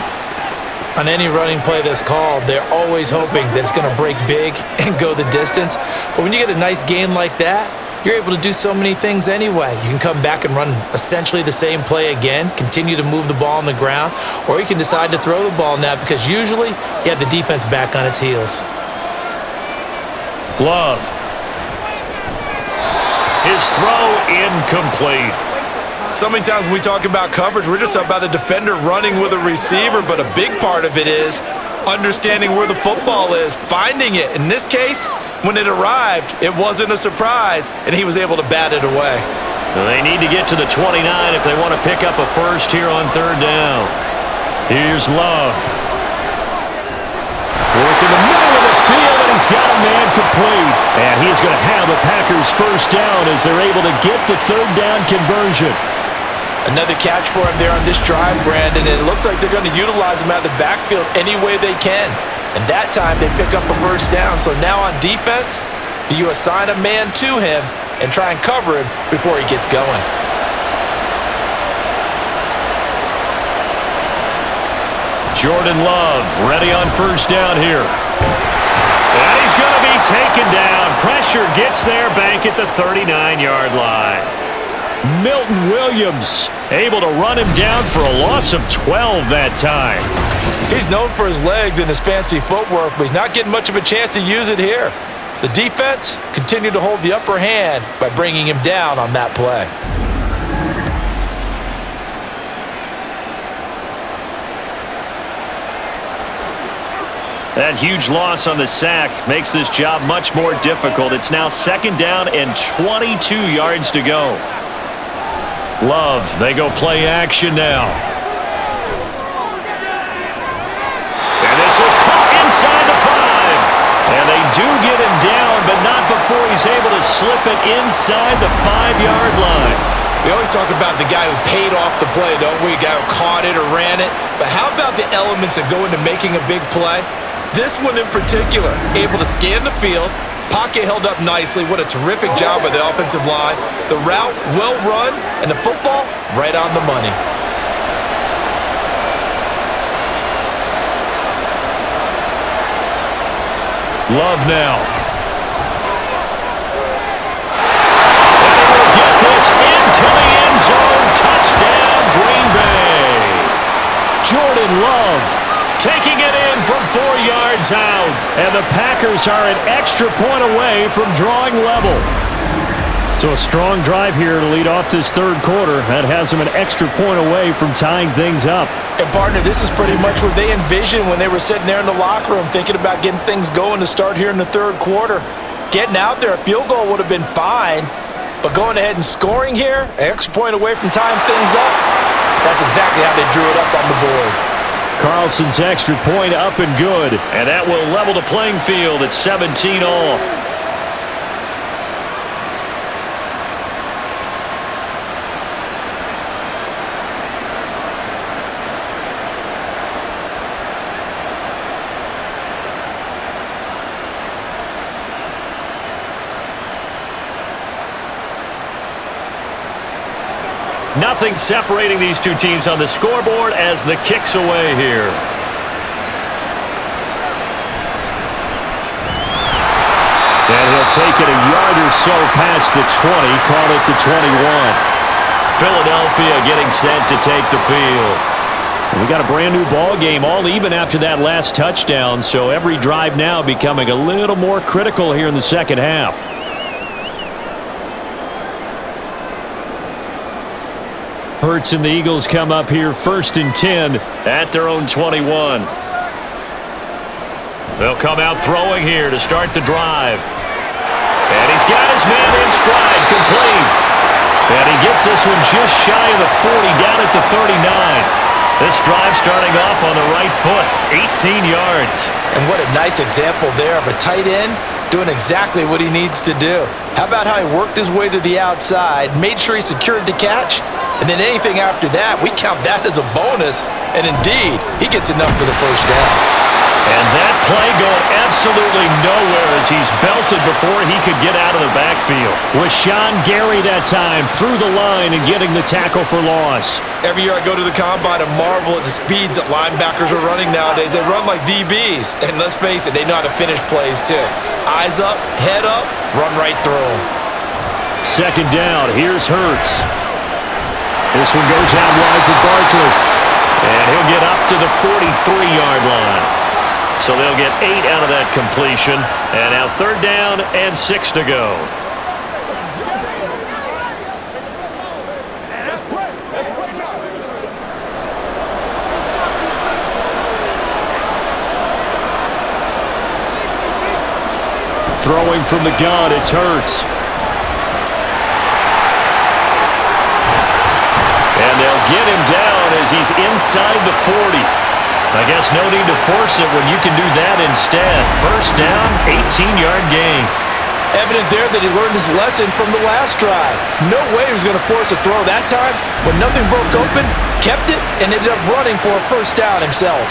On any running play that's called, they're always hoping that it's going to break big and go the distance. But when you get a nice game like that, you're able to do so many things anyway. You can come back and run essentially the same play again, continue to move the ball on the ground, or you can decide to throw the ball now because usually you have the defense back on its heels. Love. His throw incomplete. So many times when we talk about coverage, we're just about a defender running with a receiver, but a big part of it is understanding where the football is, finding it. In this case, when it arrived, it wasn't a surprise, and he was able to bat it away. They need to get to the 29 if they want to pick up a first here on 3rd down. Here's Love. Working the middle of the field, and he's got a man complete. And he's going to have a Packers first down as they're able to get the 3rd down conversion. Another catch for him there on this drive, Brandon, and it looks like they're going to utilize him out of the backfield any way they can. And that time they pick up a first down. So now on defense, do you assign a man to him and try and cover him before he gets going? Jordan Love ready on first down here. And he's going to be taken down. Pressure gets there, bank at the 39-yard line. Milton Williams able to run him down for a loss of 12 that time. He's known for his legs and his fancy footwork, but he's not getting much of a chance to use it here. The defense continued to hold the upper hand by bringing him down on that play. That huge loss on the sack makes this job much more difficult. It's now 2nd down and 22 yards to go. Love, they go play action now. And this is caught inside the 5. And they do get him down, but not before he's able to slip it inside the 5-yard line. We always talk about the guy who paid off the play, don't we? The guy who caught it or ran it. But how about the elements that go into making a big play? This one in particular, able to scan the field, pocket held up nicely. What a terrific job by the offensive line. The route, well run, and the football, right on the money. Love now. And he will get this into the end zone. Touchdown, Green Bay. Jordan Love taking it in from 4 yards out. And the Packers are an extra point away from drawing level. So a strong drive here to lead off this third quarter. That has them an extra point away from tying things up. And partner, this is pretty much what they envisioned when they were sitting there in the locker room thinking about getting things going to start here in the third quarter. Getting out there, a field goal would have been fine. But going ahead and scoring here, an extra point away from tying things up, that's exactly how they drew it up on the board. Carlson's extra point up and good. And that will level the playing field at 17 all. Nothing separating these two teams on the scoreboard as the kick's away here. And he'll take it a yard or so past the 20, call it the 21. Philadelphia getting set to take the field. We got a brand new ball game, all even after that last touchdown, so every drive now becoming a little more critical here in the second half. Hurts and the Eagles come up here 1st and 10 at their own 21. They'll come out throwing here to start the drive. And he's got his man in stride, complete. And he gets this one just shy of the 40, down at the 39. This drive starting off on the right foot, 18 yards. And what a nice example there of a tight end doing exactly what he needs to do. How about how he worked his way to the outside, made sure he secured the catch, and then anything after that, we count that as a bonus. And indeed, he gets enough for the first down. And that play going absolutely nowhere as he's belted before he could get out of the backfield. Rashawn Gary that time through the line and getting the tackle for loss. Every year I go to the combine and marvel at the speeds that linebackers are running nowadays. They run like DBs. And let's face it, they know how to finish plays too. Eyes up, head up, run right through them. 2nd down, here's Hurts. This one goes out wide for Barkley. And he'll get up to the 43-yard line. So they'll get 8 out of that completion. And now 3rd down and 6 to go. Throwing from the gun, it's Hurts. And they'll get him down as he's inside the 40. I guess no need to force it when you can do that instead. 1st down, 18-yard gain. Evident there that he learned his lesson from the last drive. No way he was going to force a throw that time. When nothing broke open, kept it, and ended up running for a 1st down himself.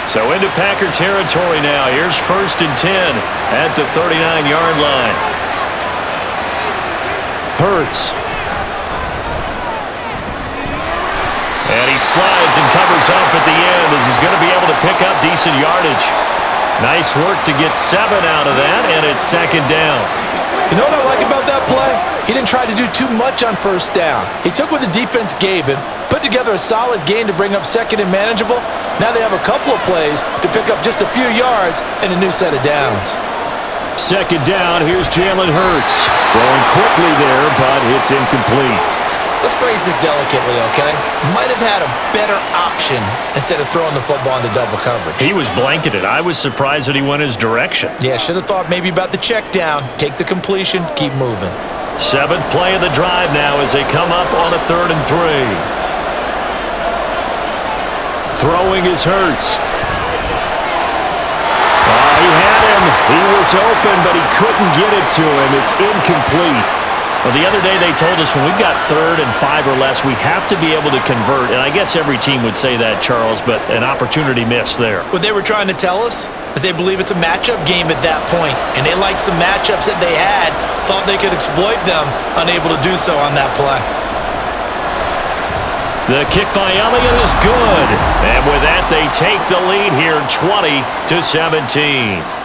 So into Packer territory now. Here's 1st and 10 at the 39-yard line. Hurts. And he slides and covers up at the end as he's going to be able to pick up decent yardage. Nice work to get 7 out of that, and it's 2nd down. You know what I like about that play? He didn't try to do too much on first down. He took what the defense gave him, put together a solid gain to bring up second and manageable. Now they have a couple of plays to pick up just a few yards and a new set of downs. Second down, here's Jalen Hurts. Throwing quickly there, but it's incomplete. Let's phrase this delicately, okay? Might have had a better option instead of throwing the football into double coverage. He was blanketed. I was surprised that he went his direction. Yeah, should have thought maybe about the check down. Take the completion, keep moving. Seventh play of the drive now as they come up on a 3rd and 3. Throwing is Hurts. He had him. He was open, but he couldn't get it to him. It's incomplete. Well, the other day they told us when we've got 3rd and 5 or less, we have to be able to convert. And I guess every team would say that, Charles, but an opportunity missed there. What they were trying to tell us is they believe it's a matchup game at that point, and they liked some matchups that they had, thought they could exploit them, unable to do so on that play. The kick by Elliott is good. And with that, they take the lead here 20-17.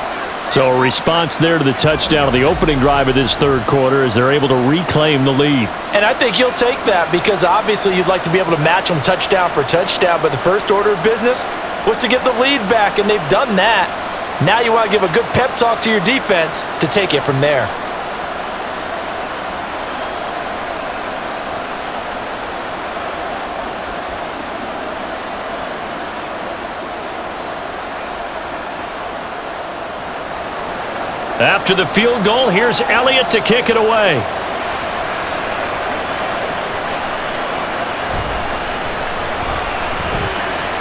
So a response there to the touchdown of the opening drive of this third quarter as they're able to reclaim the lead. And I think you'll take that because obviously you'd like to be able to match them touchdown for touchdown, but the first order of business was to get the lead back, and they've done that. Now you want to give a good pep talk to your defense to take it from there. After the field goal, here's Elliott to kick it away.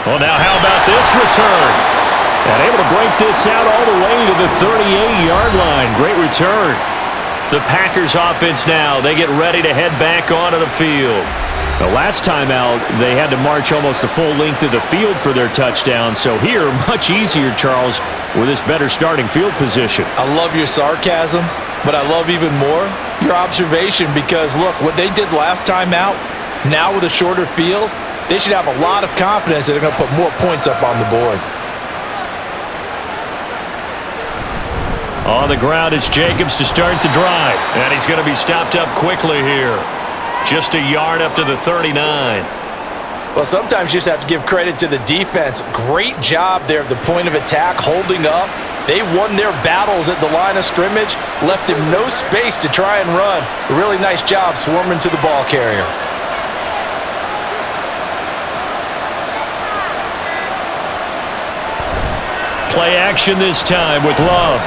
Well, now how about this return? And able to break this out all the way to the 38-yard line. Great return. The Packers offense now, they get ready to head back onto the field. The last time out, they had to march almost the full length of the field for their touchdown. So here, much easier, Charles, with this better starting field position. I love your sarcasm, but I love even more your observation because, look, what they did last time out, now with a shorter field, they should have a lot of confidence that they're going to put more points up on the board. On the ground, it's Jacobs to start the drive. And he's going to be stopped up quickly here. Just a yard up to the 39. Well, sometimes you just have to give credit to the defense. Great job there at the point of attack, holding up. They won their battles at the line of scrimmage, left him no space to try and run. A really nice job swarming to the ball carrier. Play action this time with Love.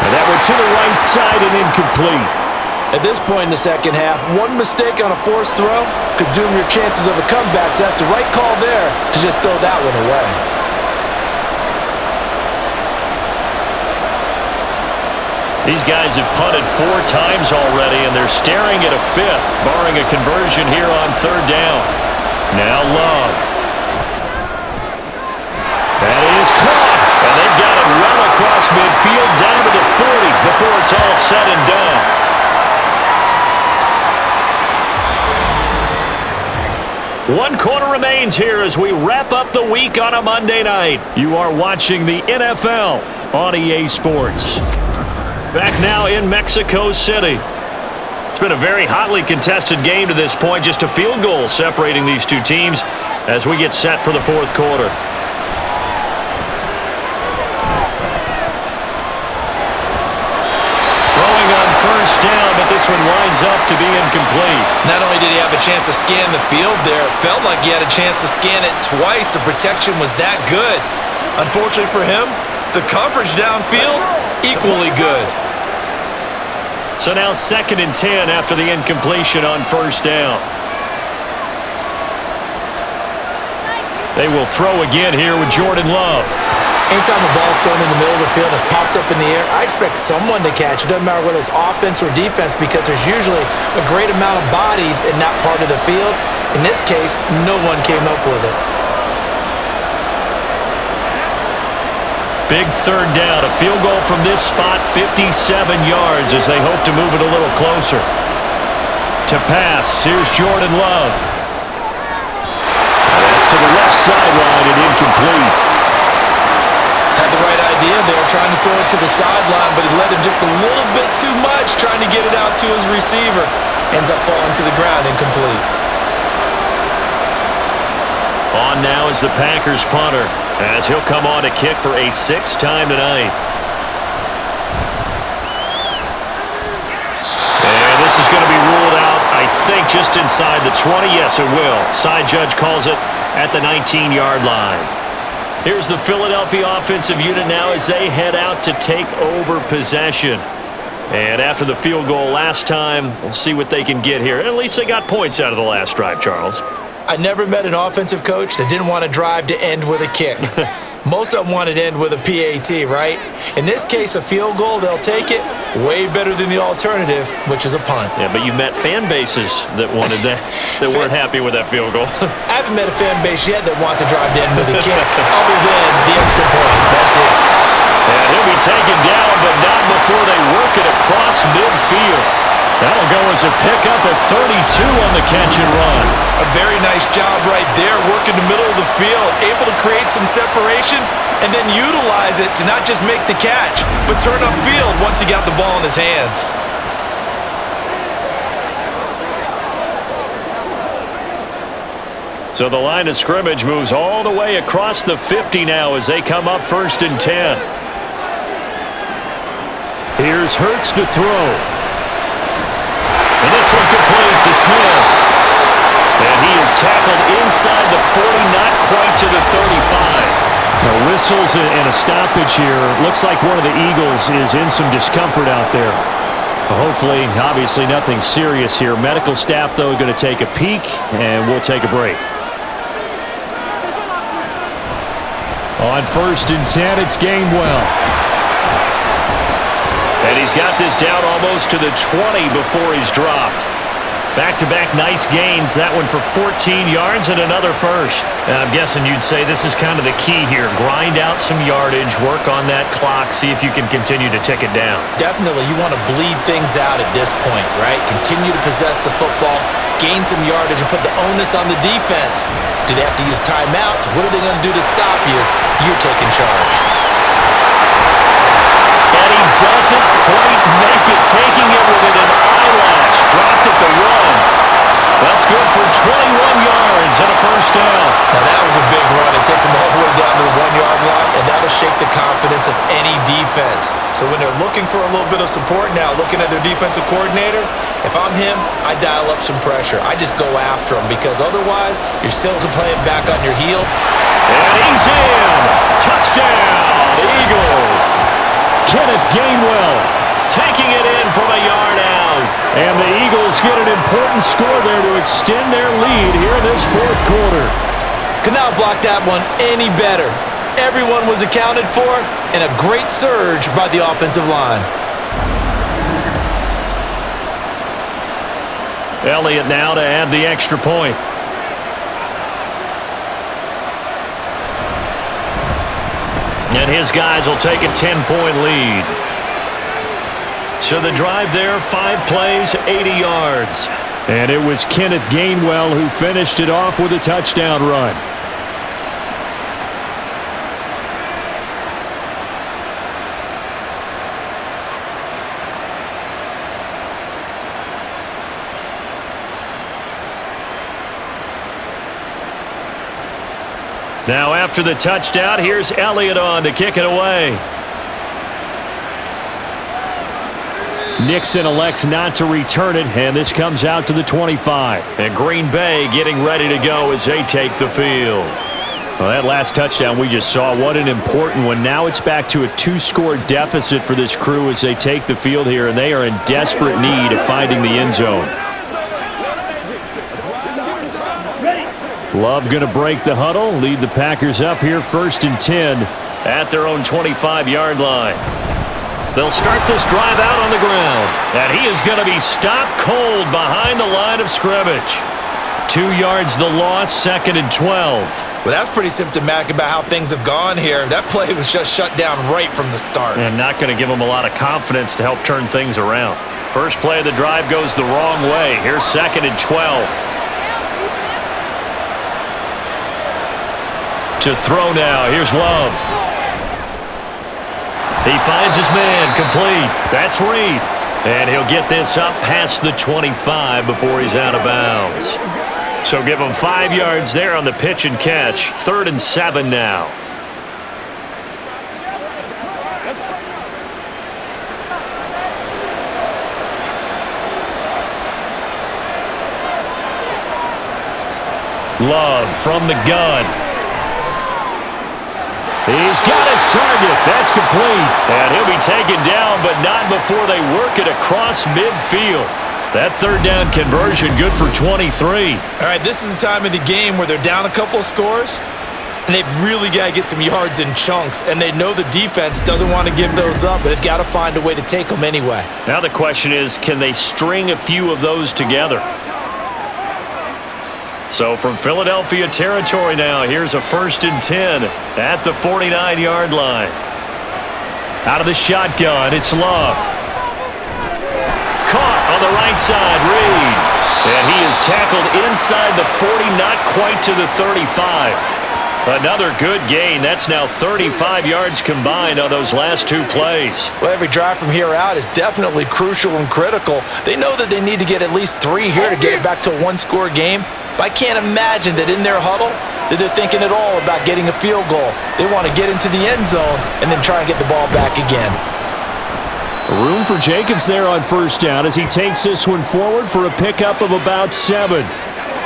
And that went to the right side and incomplete. At this point in the second half, one mistake on a forced throw could doom your chances of a comeback, so that's the right call there to just throw that one away. These guys have punted 4 times already, and they're staring at a 5th, barring a conversion here on 3rd down. Now Love. That is caught, and they've got it well across midfield down to the 40 before it's all said and done. One quarter remains here as we wrap up the week on a Monday night. You are watching the NFL on EA Sports. Back now in Mexico City. It's been a very hotly contested game to this point. Just a field goal separating these two teams as we get set for the fourth quarter. Throwing on first down, but this one winds up to be incomplete. Not only did he have a chance to scan the field there, it felt like he had a chance to scan it twice. The protection was that good. Unfortunately for him, the coverage downfield, equally good. So now 2nd and 10 after the incompletion on first down. They will throw again here with Jordan Love. Anytime a ball's thrown in the middle of the field and it's popped up in the air, I expect someone to catch. It doesn't matter whether it's offense or defense because there's usually a great amount of bodies in that part of the field. In this case, no one came up with it. Big 3rd down. A field goal from this spot, 57 yards as they hope to move it a little closer. To pass, here's Jordan Love. That's to the left sideline and incomplete. Had the right idea, there trying to throw it to the sideline, but he led him just a little bit too much trying to get it out to his receiver. Ends up falling to the ground incomplete. On now is the Packers punter, as he'll come on to kick for a 6th time tonight. And this is going to be ruled out, I think, just inside the 20. Yes, it will. Side judge calls it at the 19-yard line. Here's the Philadelphia offensive unit now as they head out to take over possession. And after the field goal last time, we'll see what they can get here. At least they got points out of the last drive, Charles. I never met an offensive coach that didn't want to drive to end with a kick. Most of them wanted to end with a PAT, right? In this case, a field goal, they'll take it. Way better than the alternative, which is a punt. Yeah, but you met fan bases that wanted that, that weren't happy with that field goal. I haven't met a fan base yet that wants to drive to end with a kick, other than the extra point. That's it. And he'll be taken down, but not before they work it across midfield. That'll go as a pickup of 32 on the catch and run. A very nice job right there, working the middle of the field, able to create some separation, and then utilize it to not just make the catch, but turn upfield once he got the ball in his hands. So the line of scrimmage moves all the way across the 50 now as they come up 1st and 10. Here's Hurts to throw. And this one complete to Smith. And he is tackled inside the 40, not quite to the 35. Now, whistles and a stoppage here. Looks like one of the Eagles is in some discomfort out there. Hopefully, obviously nothing serious here. Medical staff, though, going to take a peek, and we'll take a break. On 1st and 10, it's Gainwell. And he's got this down almost to the 20 before he's dropped. Back-to-back nice gains. That one for 14 yards and another first. And I'm guessing you'd say this is kind of the key here. Grind out some yardage, work on that clock, see if you can continue to tick it down. Definitely, you want to bleed things out at this point, right? Continue to possess the football, gain some yardage, and put the onus on the defense. Do they have to use timeouts? What are they going to do to stop you? You're taking charge. And he doesn't quite make it, taking it within an eyelash. Dropped at the run. That's good for 21 yards and a first down. Now that was a big run. It takes them all the way down to the 1-yard line, and that'll shake the confidence of any defense. So when they're looking for a little bit of support now, looking at their defensive coordinator, if I'm him, I dial up some pressure. I just go after him because otherwise you're still playing back on your heel. And he's in. Touchdown, Eagles. Kenneth Gainwell taking it in from a yard out. And the Eagles get an important score there to extend their lead here in this 4th quarter. Could not block that one any better. Everyone was accounted for, and a great surge by the offensive line. Elliott now to add the extra point. And his guys will take a 10-point lead. So the drive there, 5 plays, 80 yards. And it was Kenneth Gainwell who finished it off with a touchdown run. Now after the touchdown, here's Elliott on to kick it away. Nixon elects not to return it, and this comes out to the 25. And Green Bay getting ready to go as they take the field. Well, that last touchdown we just saw, what an important one. Now it's back to a 2-score deficit for this crew as they take the field here, and they are in desperate need of finding the end zone. Love going to break the huddle, lead the Packers up here 1st and 10. At their own 25-yard line. They'll start this drive out on the ground. And he is going to be stopped cold behind the line of scrimmage. 2 yards the loss, 2nd and 12. Well, that's pretty symptomatic about how things have gone here. That play was just shut down right from the start. And not going to give them a lot of confidence to help turn things around. First play of the drive goes the wrong way. Here's 2nd and 12. To throw now. Here's Love. He finds his man, complete. That's Reed. And he'll get this up past the 25 before he's out of bounds. So give him 5 yards there on the pitch and catch. 3rd and 7 now. Love from the gun. He's got his target. That's complete. And he'll be taken down, but not before they work it across midfield. That 3rd down conversion good for 23. All right, this is the time of the game where they're down a couple of scores, and they've really got to get some yards in chunks, and they know the defense doesn't want to give those up, but they've got to find a way to take them anyway. Now the question is, can they string a few of those together? So from Philadelphia territory now, here's a 1st and 10 at the 49-yard line. Out of the shotgun, it's Love. Caught on the right side, Reed. And he is tackled inside the 40, not quite to the 35. Another good gain. That's now 35 yards combined on those last 2 plays. Well, every drive from here out is definitely crucial and critical. They know that they need to get at least 3 here to get it back to a 1-score game. But I can't imagine that in their huddle that they're thinking at all about getting a field goal. They want to get into the end zone and then try and get the ball back again. Room for Jacobs there on 1st down as he takes this one forward for a pickup of about 7.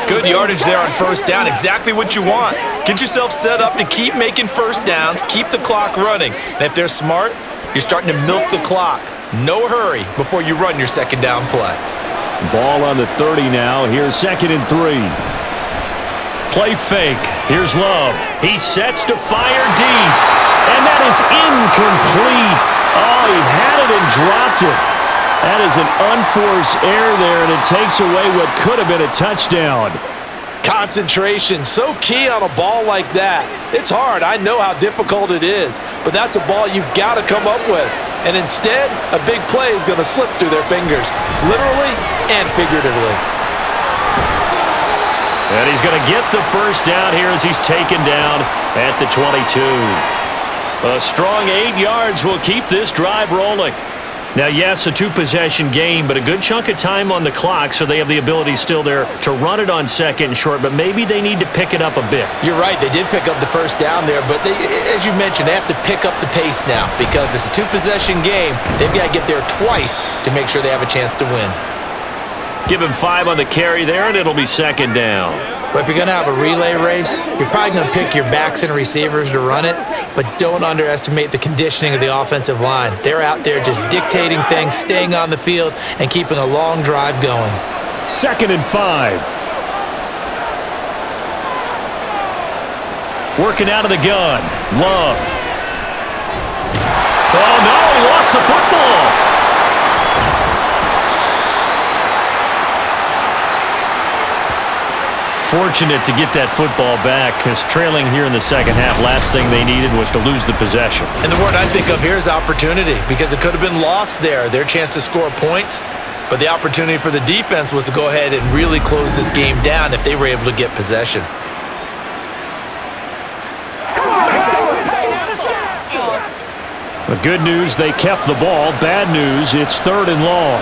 Good yardage there on 1st down. Exactly what you want. Get yourself set up to keep making 1st downs, keep the clock running. And if they're smart, you're starting to milk the clock. No hurry before you run your 2nd down play. Ball on the 30 now. Here's 2nd and 3. Play fake. Here's Love. He sets to fire deep. And that is incomplete. Oh, he had it and dropped it. That is an unforced error there, and it takes away what could have been a touchdown. Concentration, so key on a ball like that. It's hard. I know how difficult it is, but that's a ball you've got to come up with. And instead, a big play is going to slip through their fingers, literally and figuratively. And he's going to get the 1st down here as he's taken down at the 22. A strong 8 yards will keep this drive rolling. Now, yes, a 2-possession game, but a good chunk of time on the clock, so they have the ability still there to run it on 2nd and short, but maybe they need to pick it up a bit. You're right. They did pick up the 1st down there, but as you mentioned, they have to pick up the pace now because it's a 2-possession game. They've got to get there twice to make sure they have a chance to win. Give him 5 on the carry there, and it'll be 2nd down. But if you're going to have a relay race, you're probably going to pick your backs and receivers to run it, but don't underestimate the conditioning of the offensive line. They're out there just dictating things, staying on the field, and keeping a long drive going. 2nd and 5. Working out of the gun. Love. Oh, no, he lost the football. Fortunate to get that football back because trailing here in the 2nd half, last thing they needed was to lose the possession. And the word I think of here is opportunity because it could have been lost there, their chance to score points. But the opportunity for the defense was to go ahead and really close this game down if they were able to get possession. The good news, they kept the ball. Bad news, it's 3rd and long.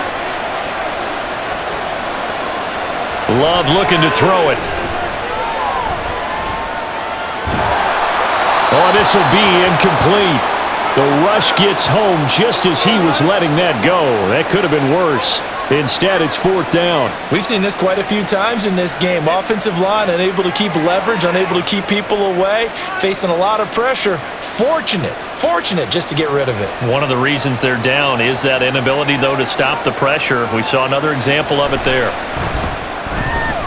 Love looking to throw it. Oh, this will be incomplete. The rush gets home just as he was letting that go. That could have been worse. Instead, it's 4th down. We've seen this quite a few times in this game. Offensive line unable to keep leverage, unable to keep people away, facing a lot of pressure. Fortunate just to get rid of it. One of the reasons they're down is that inability, though, to stop the pressure. We saw another example of it there.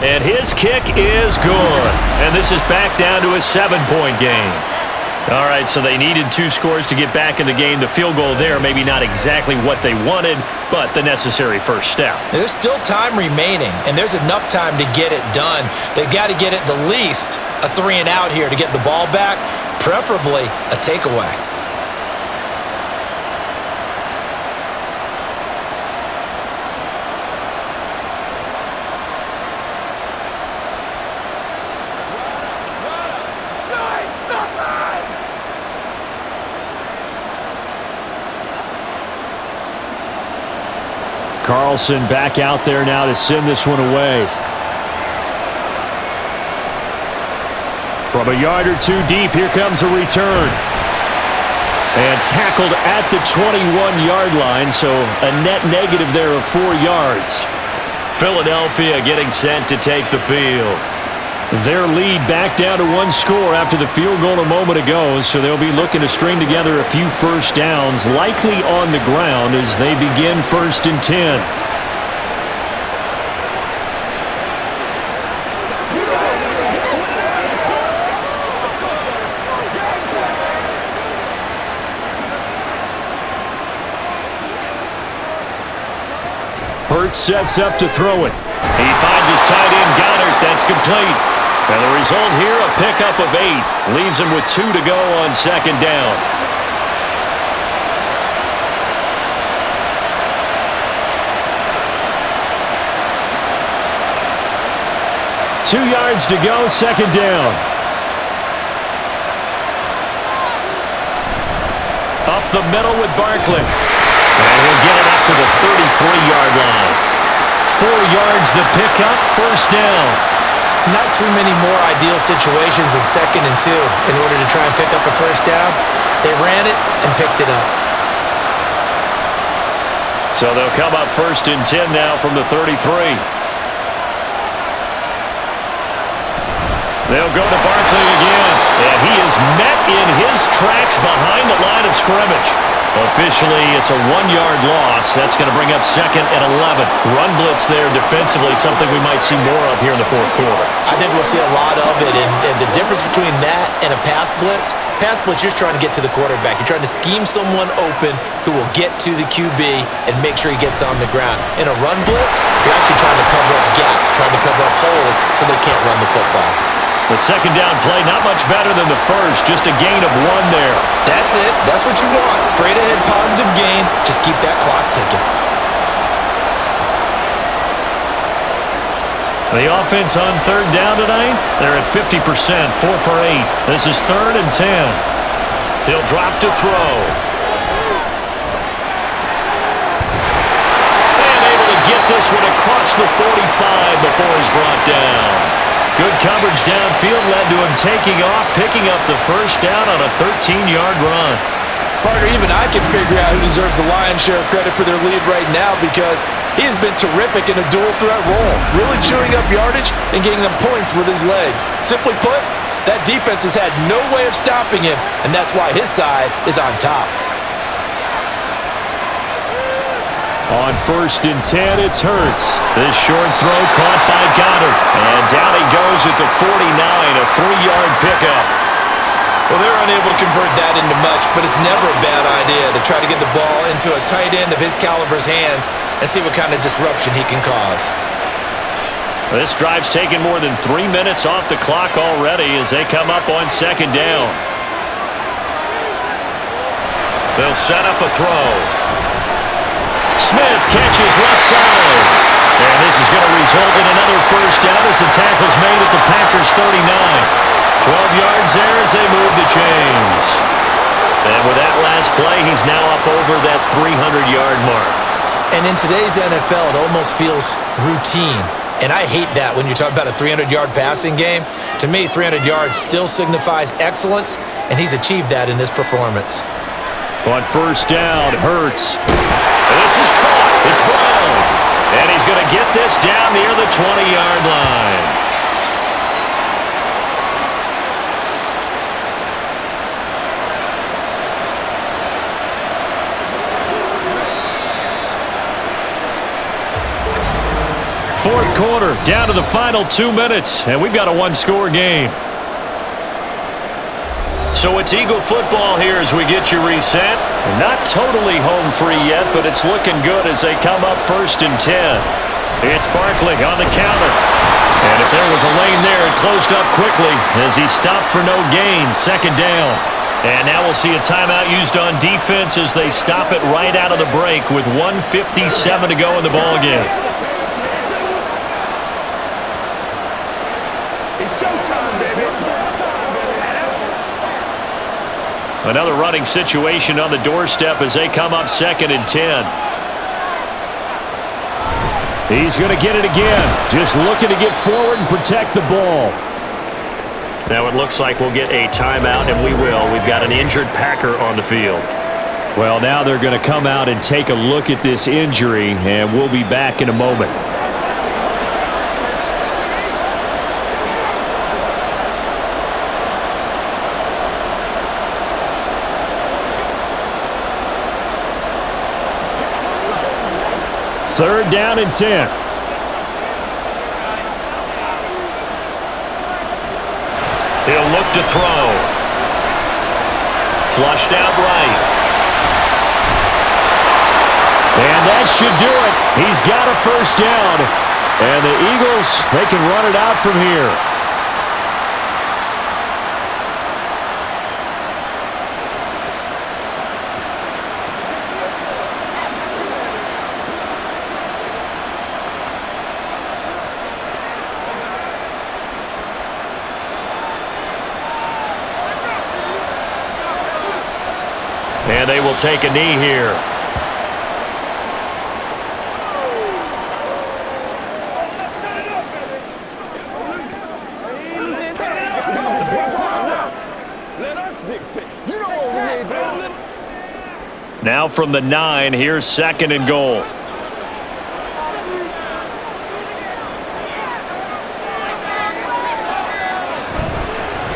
And his kick is good. And this is back down to a 7-point game. All right, so they needed 2 scores to get back in the game. The field goal there, maybe not exactly what they wanted, but the necessary first step. There's still time remaining, and there's enough time to get it done. They've got to get at the least a 3-and-out here to get the ball back, preferably a takeaway. Carlson back out there now to send this one away. From a yard or two deep, here comes a return. And tackled at the 21-yard line, so a net negative there of 4 yards. Philadelphia getting set to take the field. Their lead back down to 1 score after the field goal a moment ago, so they'll be looking to string together a few first downs, likely on the ground as they begin 1st and 10. Hurts sets up to throw it. He finds his tight end, Goddard. That's complete. And the result here, a pickup of 8. Leaves him with 2 to go on 2nd down. Two yards to go, 2nd down. Up the middle with Barkley. And he'll get it up to the 33-yard line. 4 yards the pickup, 1st down. Not too many more ideal situations in 2nd and 2 in order to try and pick up a 1st down. They ran it and picked it up. So they'll come up 1st and 10 now from the 33. They'll go to Barkley again. And he is met in his tracks behind the line of scrimmage. Officially, it's a 1-yard loss. That's going to bring up 2nd and 11. Run blitz there defensively, something we might see more of here in the 4th quarter. I think we'll see a lot of it, and the difference between that and a pass blitz, you're trying to get to the quarterback. You're trying to scheme someone open who will get to the QB and make sure he gets on the ground. In a run blitz, you're actually trying to cover up gaps, trying to cover up holes so they can't run the football. The 2nd down play, not much better than the first, just a gain of 1 there. That's it. That's what you want. Straight ahead positive gain. Just keep that clock ticking. The offense on 3rd down tonight, they're at 50%, 4 for 8. This is 3rd and 10. He'll drop to throw. And able to get this one across the 45 before he's brought down. Good coverage downfield led to him taking off, picking up the 1st down on a 13-yard run. Partner, even I can figure out who deserves the lion's share of credit for their lead right now because he has been terrific in a dual threat role, really chewing up yardage and getting them points with his legs. Simply put, that defense has had no way of stopping him, and that's why his side is on top. On 1st and 10, it's Hurts. This short throw caught by Goddard. And down he goes at the 49, a 3-yard pickup. Well, they're unable to convert that into much, but it's never a bad idea to try to get the ball into a tight end of his caliber's hands and see what kind of disruption he can cause. This drive's taken more than 3 minutes off the clock already as they come up on 2nd down. They'll set up a throw. Smith catches left side. And this is going to result in another 1st down as the tackle's made at the Packers' 39. 12 yards there as they move the chains. And with that last play, he's now up over that 300-yard mark. And in today's NFL, it almost feels routine. And I hate that when you talk about a 300-yard passing game. To me, 300 yards still signifies excellence, and he's achieved that in this performance. On 1st down, Hurts. This is caught. It's Brown. And he's going to get this down near the 20-yard line. Fourth quarter, down to the final 2 minutes, and we've got a 1-score game. So it's Eagle football here as we get you reset. Not totally home free yet, but it's looking good as they come up 1st and 10. It's Barkley on the counter. And if there was a lane there, it closed up quickly as he stopped for no gain, 2nd down. And now we'll see a timeout used on defense as they stop it right out of the break with 1:57 to go in the ballgame. It's showtime, baby. Another running situation on the doorstep as they come up 2nd and 10. He's going to get it again. Just looking to get forward and protect the ball. Now it looks like we'll get a timeout, and we will. We've got an injured Packer on the field. Well, now they're going to come out and take a look at this injury, and we'll be back in a moment. Third down and 10. He'll look to throw. Flushed out right. And that should do it. He's got a first down. And the Eagles, they can run it out from here. And they will take a knee here. Now from the 9, here's 2nd and goal.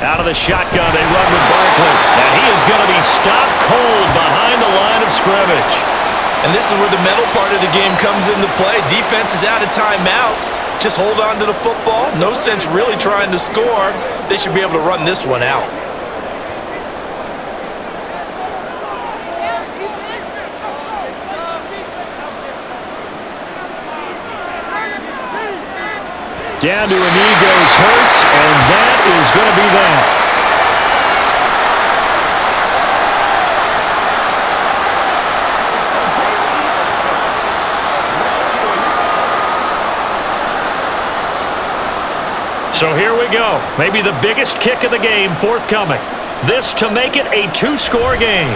Out of the shotgun, they run with Barkley. And he is going to be stopped cold behind the line of scrimmage. And this is where the mental part of the game comes into play. Defense is out of timeouts. Just hold on to the football. No sense really trying to score. They should be able to run this one out. Down to a knee goes Hurts, and that is going to be that. So here we go. Maybe the biggest kick of the game forthcoming. This to make it a 2-score game.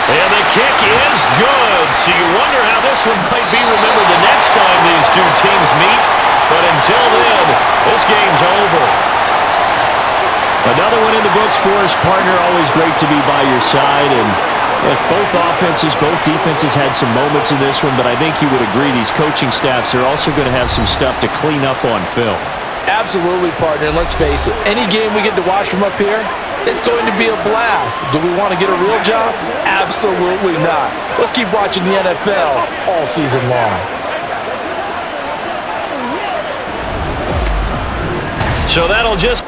And the kick is good. So you wonder how this one might be remembered the next time these two teams meet. But until then, this game's over. Another one in the books for us, partner. Always great to be by your side. And both offenses, both defenses had some moments in this one, but I think you would agree these coaching staffs are also going to have some stuff to clean up on film. Absolutely, partner. And let's face it, any game we get to watch from up here, it's going to be a blast. Do we want to get a real job? Absolutely not. Let's keep watching the NFL all season long. So that'll just